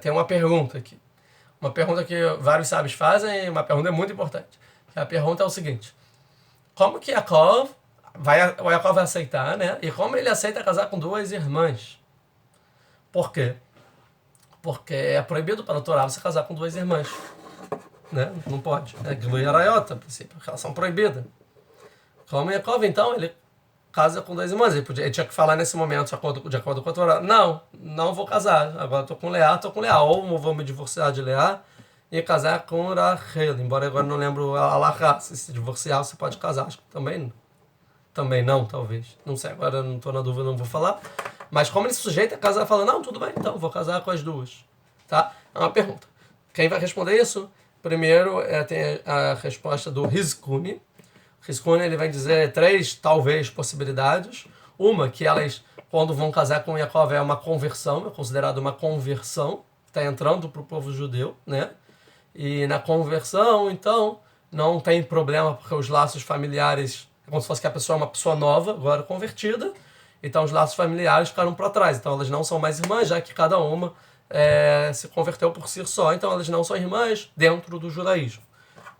tem uma pergunta aqui. Uma pergunta que vários sábios fazem, uma pergunta muito importante. A pergunta é o seguinte: como que Yaakov vai aceitar, né? E como ele aceita casar com 2 irmãs? Por quê? Porque é proibido para a Torá você casar com 2 irmãs. Né? Não pode. É Gilui Arayot, a princípio, relação proibida. Como Yaakov, então, ele casa com 2 irmãs. Ele tinha que falar nesse momento, de acordo com a Torá: não vou casar. Agora estou com Leá. Ou vou me divorciar de Leá e casar com Rachel. Embora agora não lembro a Alahá. Se divorciar, você pode casar. Acho que também não, talvez. Não sei, agora eu não estou na dúvida, não vou falar. Mas como ele se sujeita a casar, fala: não, tudo bem, então vou casar com as 2. Tá? É uma pergunta. Quem vai responder isso? Primeiro, tem a resposta do Rizkuni. Rizkuni, ele vai dizer 3, talvez, possibilidades. Uma, que elas, quando vão casar com Yaakov, é uma conversão, é considerado uma conversão, está entrando para o povo judeu, né? E na conversão, então, não tem problema, porque os laços familiares, é como se fosse que a pessoa é uma pessoa nova, agora convertida, então os laços familiares ficaram para trás. Então elas não são mais irmãs, já que cada uma se converteu por si só, então elas não são irmãs dentro do judaísmo.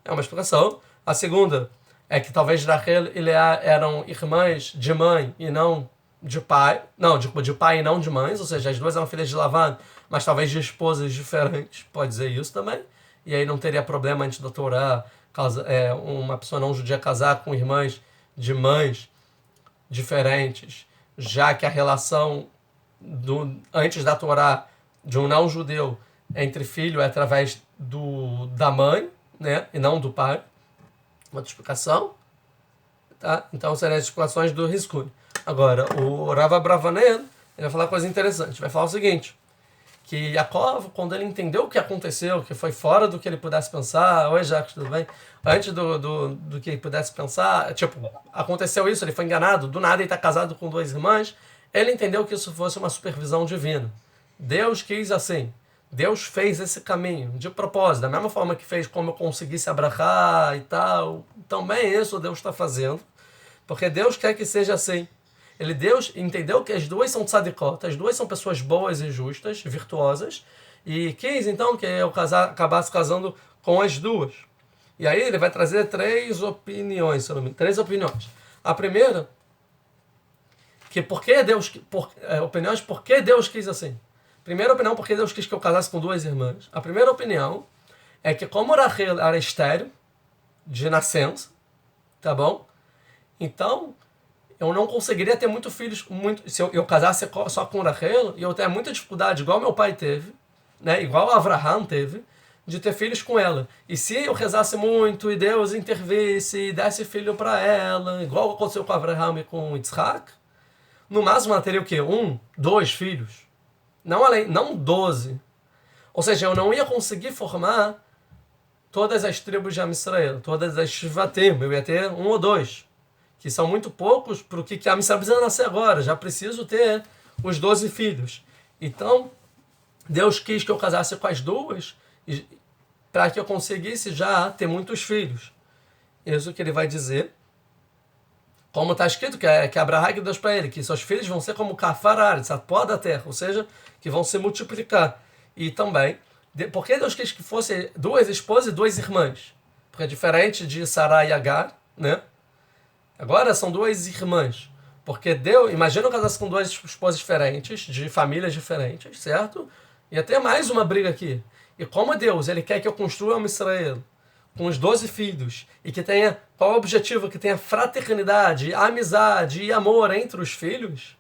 É uma explicação. A segunda é que talvez Rachel e Leá eram irmãs de mãe e não de pai. Não, de pai e não de mães, ou seja, as 2 eram filhas de Lavan, mas talvez de esposas diferentes, pode dizer isso também. E aí não teria problema antes da Torá uma pessoa não judia casar com irmãs de mães diferentes, já que a relação antes da Torá de um não judeu entre filho é através da mãe, né? E não do pai. Outra explicação. Tá? Então seriam as explicações do Rizkun. Agora, o Rav Abravanel, ele vai falar uma coisa interessante. Vai falar o seguinte, que Yaakov, quando ele entendeu o que aconteceu, que foi fora do que ele pudesse pensar, oi Jacques, tudo bem? Antes do que ele pudesse pensar, tipo, aconteceu isso, ele foi enganado, do nada ele está casado com duas irmãs, ele entendeu que isso fosse uma supervisão divina. Deus quis assim. Deus fez esse caminho de propósito, da mesma forma que fez como eu conseguisse abrahar e tal, também isso Deus está fazendo, porque Deus quer que seja assim. Deus entendeu que as duas são tzadikot, as duas são pessoas boas e justas, virtuosas, e quis então que eu acabasse casando com as duas. E aí ele vai trazer três opiniões, se eu não me engano, três opiniões. A primeira, que opiniões por que Deus quis assim. Primeira opinião, porque Deus quis que eu casasse com duas irmãs. A primeira opinião é que como Rachel era estéril, de nascença, tá bom? Então, eu não conseguiria ter muitos filhos, se eu casasse só com Rachel, e eu teria muita dificuldade, igual meu pai teve, né? Igual Avraham teve, de ter filhos com ela. E se eu rezasse muito, e Deus intervisse, e desse filho para ela, igual aconteceu com Avraham e com Yitzhak, no máximo ela teria o quê? 2 filhos. Não 12. Ou seja, eu não ia conseguir formar todas as tribos de Am Israel, todas as Shvatim, eu ia ter 1 ou 2, que são muito poucos para o que Am Israel precisa nascer agora, já preciso ter os 12 filhos. Então, Deus quis que eu casasse com as duas para que eu conseguisse já ter muitos filhos. Isso que ele vai dizer. Como está escrito, que Abraham que Deus para ele, que seus filhos vão ser como Kafarar, a pó da terra, ou seja, que vão se multiplicar. E também, por que Deus quis que fosse 2 esposas e 2 irmãs? Porque é diferente de Sará e Agar, né? Agora são 2 irmãs. Porque Deus, imagina eu casasse com 2 esposas diferentes, de famílias diferentes, certo? Ia ter mais uma briga aqui. E como Deus, ele quer que eu construa uma Israel com os 12 filhos, e que tenha, qual é o objetivo? Que tenha fraternidade, amizade e amor entre os filhos.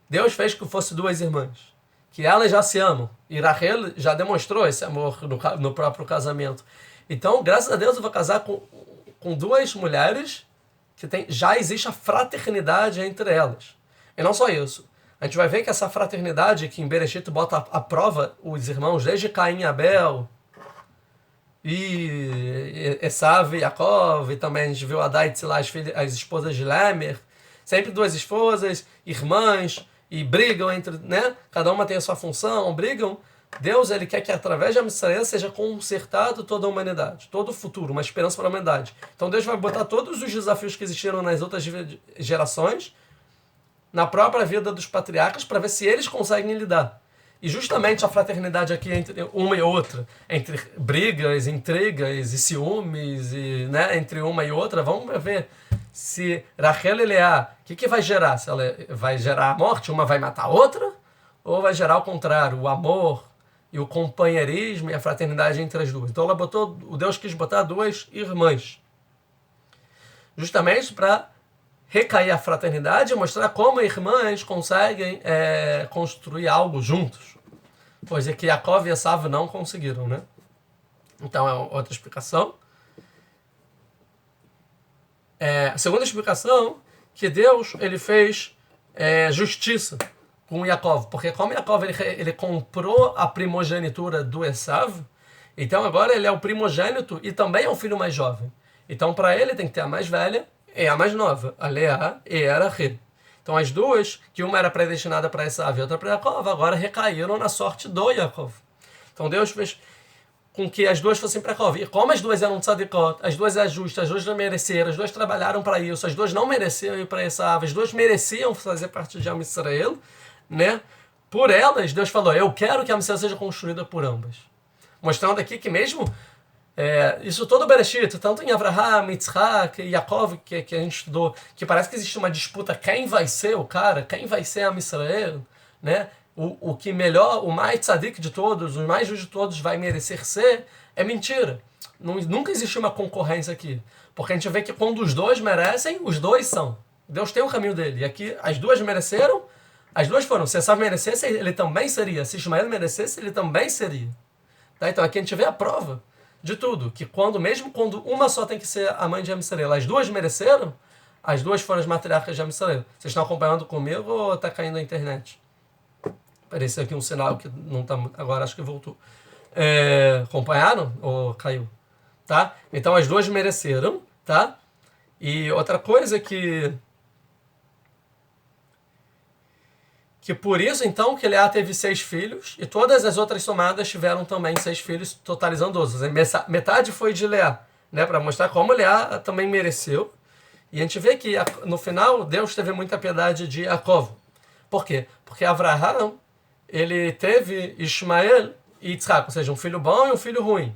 Deus fez que fosse 2 irmãs, que elas já se amam, e Rachel já demonstrou esse amor no próprio casamento. Então, graças a Deus, eu vou casar com 2 mulheres que já existe a fraternidade entre elas. E não só isso, a gente vai ver que essa fraternidade, que em Bereshit bota à prova os irmãos desde Caim e Abel, e Esav e Yaakov, e também a gente viu Adá e Tzilá, as esposas de Lemer, sempre 2 esposas, irmãs, e brigam entre, né? Cada uma tem a sua função, brigam. Deus, ele quer que através de Am Israel seja consertado toda a humanidade, todo o futuro, uma esperança para a humanidade. Então Deus vai botar todos os desafios que existiram nas outras gerações na própria vida dos patriarcas para ver se eles conseguem lidar. E justamente a fraternidade aqui entre uma e outra, entre brigas, intrigas e ciúmes, e, né, entre uma e outra, vamos ver se Rachel e Leá, o que vai gerar? Se ela vai gerar a morte, uma vai matar a outra? Ou vai gerar o contrário, o amor e o companheirismo e a fraternidade entre as duas? Então o Deus quis botar 2 irmãs, justamente para recair a fraternidade e mostrar como irmãs conseguem construir algo juntos. Coisa que Yaakov e Esav não conseguiram, né? Então é outra explicação. A segunda explicação, que Deus ele fez justiça com Yaakov, porque como Yaakov ele comprou a primogenitura do Esav, então agora ele é o primogênito e também é o filho mais jovem. Então para ele tem que ter a mais velha e a mais nova, a Leá e a Rachel. Então as duas, que uma era predestinada para Esav e outra para Yaakov, agora recaíram na sorte do Yaakov. Então Deus fez com que as duas fossem para Yaakov. E como as duas eram tzadikot, as duas eram justas, as duas não mereceram, as duas trabalharam para isso, as duas não mereciam ir para Esav, as duas mereciam fazer parte de Am Israel, né? Por elas, Deus falou, eu quero que a Am Israel seja construída por ambas. Mostrando aqui que mesmo isso todo o Bereshit, tanto em Avraham, Yitzhak e Yaakov, que a gente estudou, que parece que existe uma disputa, quem vai ser o cara, quem vai ser Am Israel, né? O que melhor, o mais tzadik de todos, o mais justo de todos vai merecer ser, é mentira. Nunca existiu uma concorrência aqui. Porque a gente vê que quando os dois merecem, os dois são. Deus tem o caminho dele. E aqui as duas mereceram, As duas foram. Se Esav merecesse, ele também seria. Se Ismael merecesse, ele também seria. Tá? Então aqui a gente vê a prova de tudo. Que mesmo quando uma só tem que ser a mãe de Am Yisrael, as duas mereceram, as duas foram as matriarcas de Am Yisrael. Vocês estão acompanhando comigo ou está caindo a internet? Apareceu aqui um sinal que não está... Agora acho que voltou. Acompanharam ou caiu? Tá? Então as duas mereceram. Tá? E outra coisa que por isso, então, que Leá teve 6 filhos, e todas as outras somadas tiveram também 6 filhos, totalizando 12. Metade foi de Leá, né, para mostrar como Leá também mereceu. E a gente vê que, no final, Deus teve muita piedade de Jacob. Por quê? Porque Abraham, ele teve Ismael e Yitzhak, ou seja, um filho bom e um filho ruim.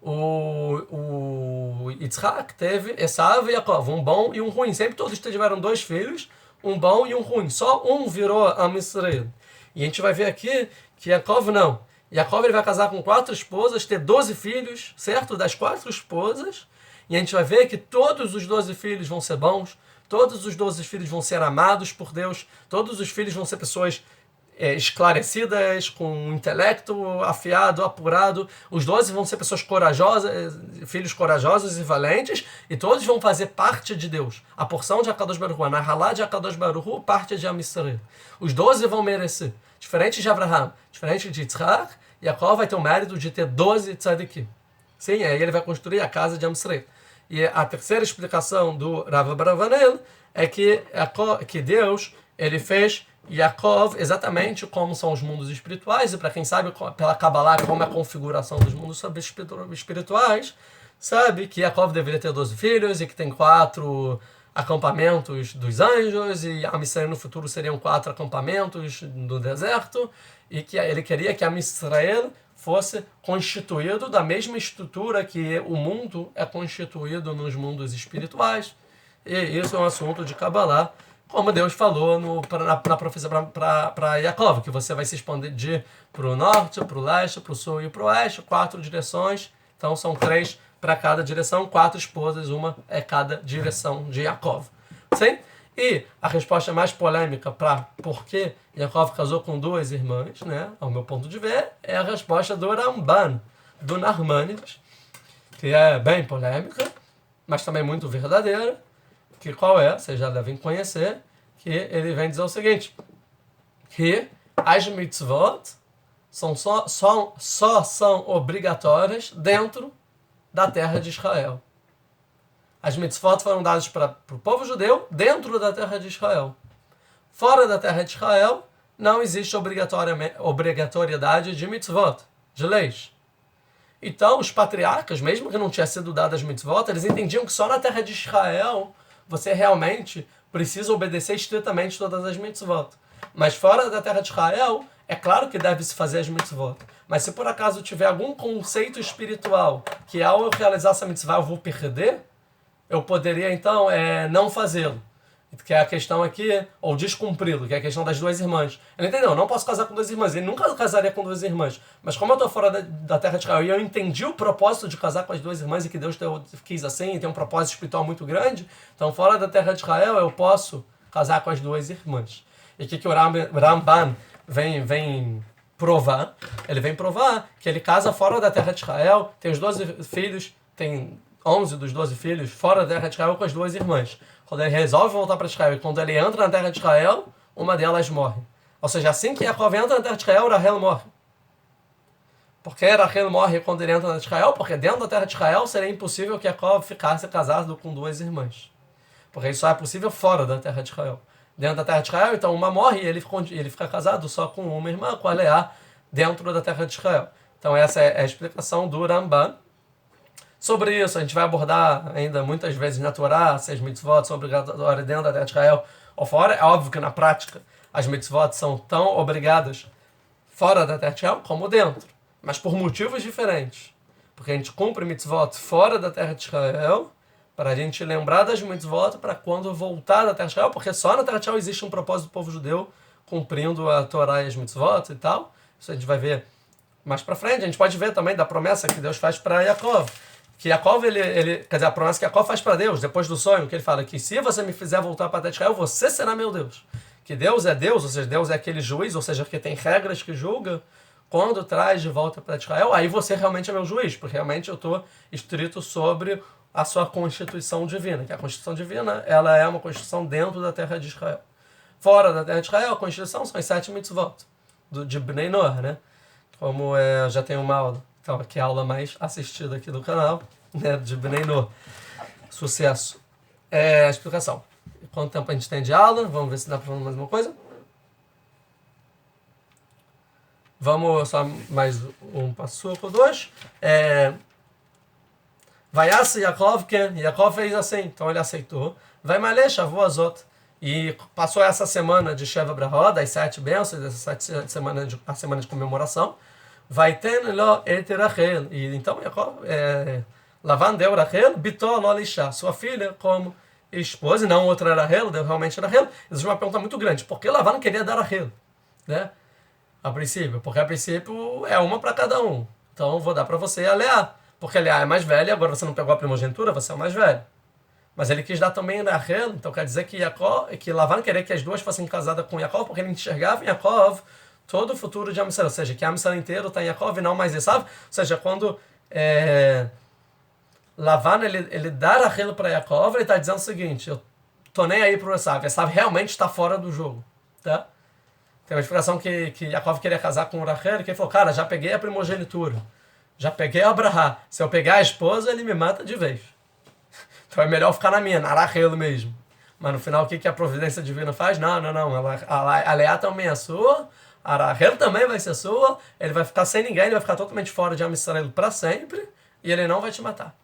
O Yitzhak teve Esav e Jacob, um bom e um ruim. Sempre todos tiveram 2 filhos, um bom e um ruim. Só um virou Am Yisrael. E a gente vai ver aqui que Jacob não. Jacob ele vai casar com 4 esposas, ter 12 filhos, certo? Das 4 esposas. E a gente vai ver que todos os 12 filhos vão ser bons, todos os 12 filhos vão ser amados por Deus, todos os filhos vão ser pessoas esclarecidas, com um intelecto afiado, apurado. Os 12 vão ser pessoas corajosas, filhos corajosos e valentes, e todos vão fazer parte de Deus. A porção de Akadosh Baruch Hu, a Nahalá de Akadosh Baruch Hu, parte de Am Yisrael. Os 12 vão merecer. Diferente de Abraham, diferente de Yitzhak, Jacob vai ter o mérito de ter 12 tzadikim. Sim, aí ele vai construir a casa de Am Yisrael. E a terceira explicação do Rav Abravanel é que Deus ele fez Yaakov exatamente como são os mundos espirituais, e para quem sabe pela Kabbalah como é a configuração dos mundos espirituais, sabe que Yaakov deveria ter 12 filhos e que tem 4 acampamentos dos anjos, e Am Yisrael no futuro seriam 4 acampamentos do deserto, e que ele queria que Am Yisrael fosse constituído da mesma estrutura que o mundo é constituído nos mundos espirituais. E isso é um assunto de Kabbalah, como Deus falou na profecia para Jacob, que você vai se expandir para o norte, para o leste, para o sul e para o oeste, 4 direções. Então são 3 para cada direção, 4 esposas, uma é cada direção de Jacob. Sim? E a resposta mais polêmica para por que Jacob casou com 2 irmãs, né, ao meu ponto de ver, é a resposta do Ramban, do Narmanides, que é bem polêmica, mas também muito verdadeira. Que qual é? Vocês já devem conhecer, que ele vem dizer o seguinte, que as mitzvot só são obrigatórias dentro da terra de Israel. As mitzvot foram dadas para o povo judeu dentro da terra de Israel. Fora da terra de Israel, não existe obrigatoriedade de mitzvot, de leis. Então, os patriarcas, mesmo que não tinha sido dadas as mitzvot, eles entendiam que só na terra de Israel você realmente precisa obedecer estritamente todas as mitzvot. Mas fora da terra de Israel, é claro que deve-se fazer as mitzvot. Mas se por acaso tiver algum conceito espiritual que ao eu realizar essa mitzvah eu vou perder, eu poderia então não fazê-lo. Que é a questão aqui, ou descumpri-lo, que é a questão das 2 irmãs. Ele entendeu, não posso casar com 2 irmãs. Ele nunca casaria com 2 irmãs. Mas como eu estou fora da terra de Israel e eu entendi o propósito de casar com as 2 irmãs e que Deus quis assim, e tem um propósito espiritual muito grande, então fora da terra de Israel eu posso casar com as 2 irmãs. E o que o Ramban vem provar? Ele vem provar que ele casa fora da terra de Israel, tem os 12 filhos, tem 11 dos 12 filhos fora da terra de Israel com as 2 irmãs. Quando ele resolve voltar para Israel e quando ele entra na terra de Israel, uma delas morre. Ou seja, assim que Jacob entra na terra de Israel, Rahel morre. Por que Rahel morre quando ele entra na terra de Israel? Porque dentro da terra de Israel seria impossível que Jacob ficasse casado com 2 irmãs. Porque isso só é possível fora da terra de Israel. Dentro da terra de Israel, então uma morre e ele fica casado só com uma irmã, com a Leá, dentro da terra de Israel. Então essa é a explicação do Ramban. Sobre isso, a gente vai abordar ainda muitas vezes na Torá, se as mitzvot são obrigatórias dentro da terra de Israel ou fora. É óbvio que na prática as mitzvot são tão obrigadas fora da terra de Israel como dentro, mas por motivos diferentes. Porque a gente cumpre mitzvot fora da terra de Israel para a gente lembrar das mitzvot para quando voltar da terra de Israel, porque só na terra de Israel existe um propósito do povo judeu cumprindo a Torá e as mitzvot e tal. Isso a gente vai ver mais para frente. A gente pode ver também da promessa que Deus faz para Jacob. Que Jacob, quer dizer, a promessa que Jacob faz para Deus, depois do sonho, que ele fala que se você me fizer voltar para a terra de Israel, você será meu Deus. que Deus é Deus, ou seja, Deus é aquele juiz, ou seja, que tem regras que julga, quando traz de volta para Israel, aí você realmente é meu juiz, porque realmente eu estou estrito sobre a sua constituição divina, que a constituição divina ela é uma constituição dentro da terra de Israel. Fora da terra de Israel, a constituição são as 7 mitzvot de Bnei Noach, né? Como já tem uma aula, então aqui é a aula mais assistida aqui do canal, né, de Bnei Noach. Sucesso. A explicação. Quanto tempo a gente tem de aula? Vamos ver se dá para falar mais uma coisa. Vamos só mais um passo ou dois. Vaiasse Yaakov, que Yaakov fez assim, então ele aceitou. Vai malé, Shavuot. E passou essa semana de Sheva Brahot, das 7 bênçãos, essa semana a semana de comemoração. Vai ter lo et Rachel. E então Yaakov, Lavan deu Rachel, bitó lo lixá, sua filha como esposa, e não outra Rachel, deu realmente Rachel. Isso é uma pergunta muito grande. Por que Lavan queria dar Rachel? Né? A princípio, porque a princípio é uma para cada um. Então eu vou dar para você a Leá, porque a Leá é mais velha, agora você não pegou a primogenitura, você é o mais velho. Mas ele quis dar também a Rachel, então quer dizer que Lavan queria que as duas fossem casadas com Yaakov, porque ele enxergava em Yaakov todo o futuro de Am Yisrael, ou seja, que Am Yisrael inteiro está em Yaakov e não mais Esav. Ou seja, quando Lavan ele dá a Rachel para Yaakov, ele está dizendo o seguinte: eu tô nem aí para o Esav realmente está fora do jogo, tá? Tem uma explicação que Yaakov queria casar com Rachel, que ele falou, cara, já peguei a primogenitura, já peguei Abraham, se eu pegar a esposa, ele me mata de vez. Então é melhor ficar na minha, na Rachel mesmo. Mas no final, o que a providência divina faz? Não. A Leá também é sua, a Rachel também vai ser sua, ele vai ficar sem ninguém, ele vai ficar totalmente fora de Am Yisrael para sempre, e ele não vai te matar.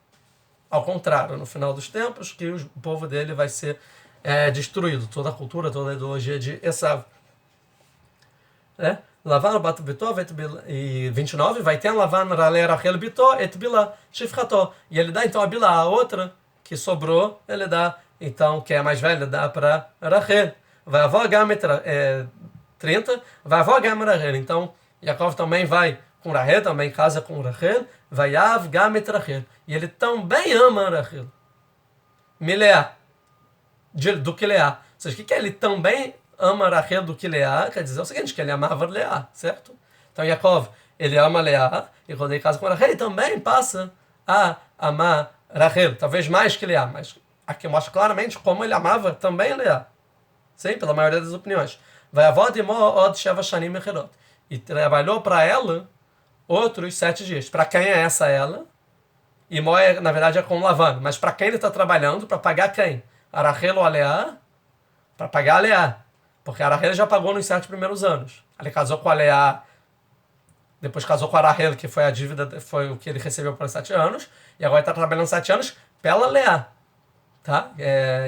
Ao contrário, no final dos tempos, que o povo dele vai ser destruído, toda a cultura, toda a ideologia de Esav. Lavan bat Bitó e 29, vai ter Lavan rale Rachel Bitó et Bilá Shifrató. E ele dá então a Bilá, a outra que sobrou, ele dá, então, que é a mais velha, dá para Rachel. Vai avó Gamet 30, vai avó Gamet Rachel. Então, Yaakov também vai com Rachel, também casa com Rachel, vai av Gamet Rachel. E ele também ama Rachel. Mileá, do que Leá. Ou seja, o que ele também ama Rachel do que Leá, quer dizer o seguinte, que ele amava Leá, certo? Então Yaakov, ele ama Leá, e quando ele casa com Rachel, ele também passa a amar Rachel, talvez mais que Leá, mas aqui mostra claramente como ele amava também Leá. Sim, pela maioria das opiniões. Vai avó de od sheva shanim mechelot. E trabalhou para ela outros 7 dias. Para quem é essa ela? E Mó, na verdade, é com Lavan. Mas para quem ele está trabalhando? Para pagar quem? A Rachel ou a Leá? Para pagar a Leá. Porque a Rachel já pagou nos 7 primeiros anos. Ele casou com a Leá, depois casou com a Rachel, que foi a dívida, foi o que ele recebeu por 7 anos, e agora está trabalhando 7 anos pela Leá, tá?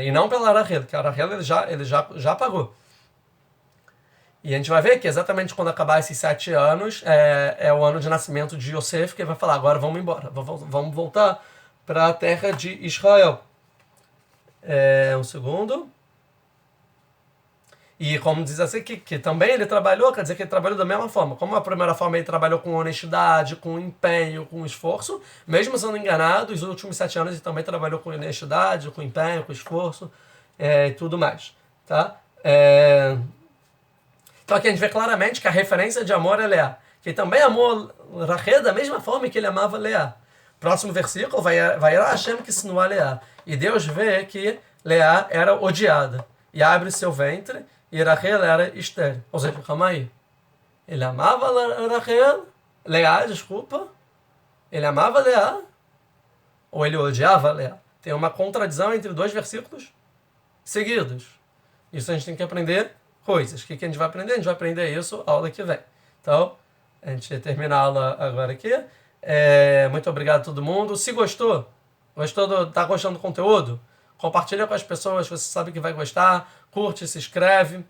E não pela Rachel, que a Rachel ele já pagou. E a gente vai ver que exatamente quando acabar esses 7 anos, é o ano de nascimento de Yosef, que ele vai falar, agora vamos embora, vamos voltar para a terra de Israel. Um segundo. E como diz assim, que também ele trabalhou, quer dizer que ele trabalhou da mesma forma. Como a primeira forma ele trabalhou com honestidade, com empenho, com esforço, mesmo sendo enganado, os últimos 7 anos ele também trabalhou com honestidade, com empenho, com esforço e tudo mais. Tá? Então aqui a gente vê claramente que a referência de amor é Leá, que ele também amou Rachel da mesma forma que ele amava Leá. Próximo versículo, vai Hashem que sinua Leá. E Deus vê que Leá era odiada. E abre seu ventre, e Rachel era estéril. Ou seja, calma aí. Ele amava Rachel, Leá, desculpa. Ele amava Leá, ou ele odiava Leá. Tem uma contradição entre 2 versículos seguidos. Isso a gente tem que aprender coisas. O que a gente vai aprender? A gente vai aprender isso na aula que vem. Então, a gente termina a aula agora aqui. Muito obrigado a todo mundo. Se gostou, tá gostando do conteúdo? Compartilha com as pessoas, você sabe que vai gostar, curte, se inscreve,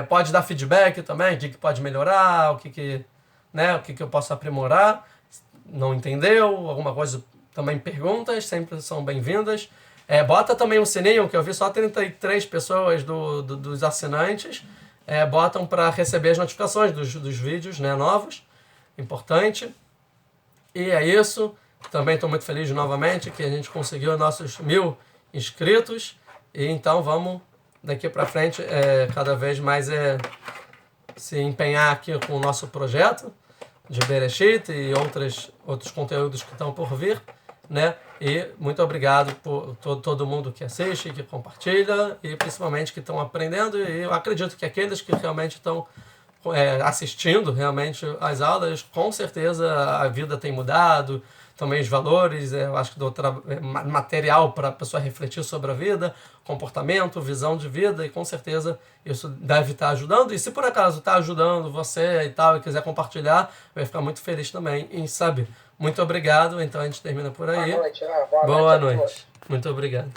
pode dar feedback também, o que pode melhorar, o que eu posso aprimorar, não entendeu, alguma coisa, também perguntas, sempre são bem-vindas. Bota também um sininho, que eu vi só 33 pessoas dos assinantes, botam para receber as notificações dos vídeos, né, novos, importante. E é isso, também estou muito feliz novamente que a gente conseguiu nossos 1000 inscritos, e então vamos daqui para frente cada vez mais se empenhar aqui com o nosso projeto de Bereshit e outros conteúdos que estão por vir, né? E muito obrigado por todo mundo que assiste, que compartilha e principalmente que estão aprendendo. E eu acredito que aqueles que realmente estão assistindo realmente às aulas, com certeza a vida tem mudado, também os valores, eu acho que do material para a pessoa refletir sobre a vida, comportamento, visão de vida, e com certeza isso deve estar ajudando. E se por acaso está ajudando você e tal, e quiser compartilhar, eu ia ficar muito feliz também em saber. Muito obrigado, então a gente termina por aí. Boa noite. Boa noite. Muito obrigado.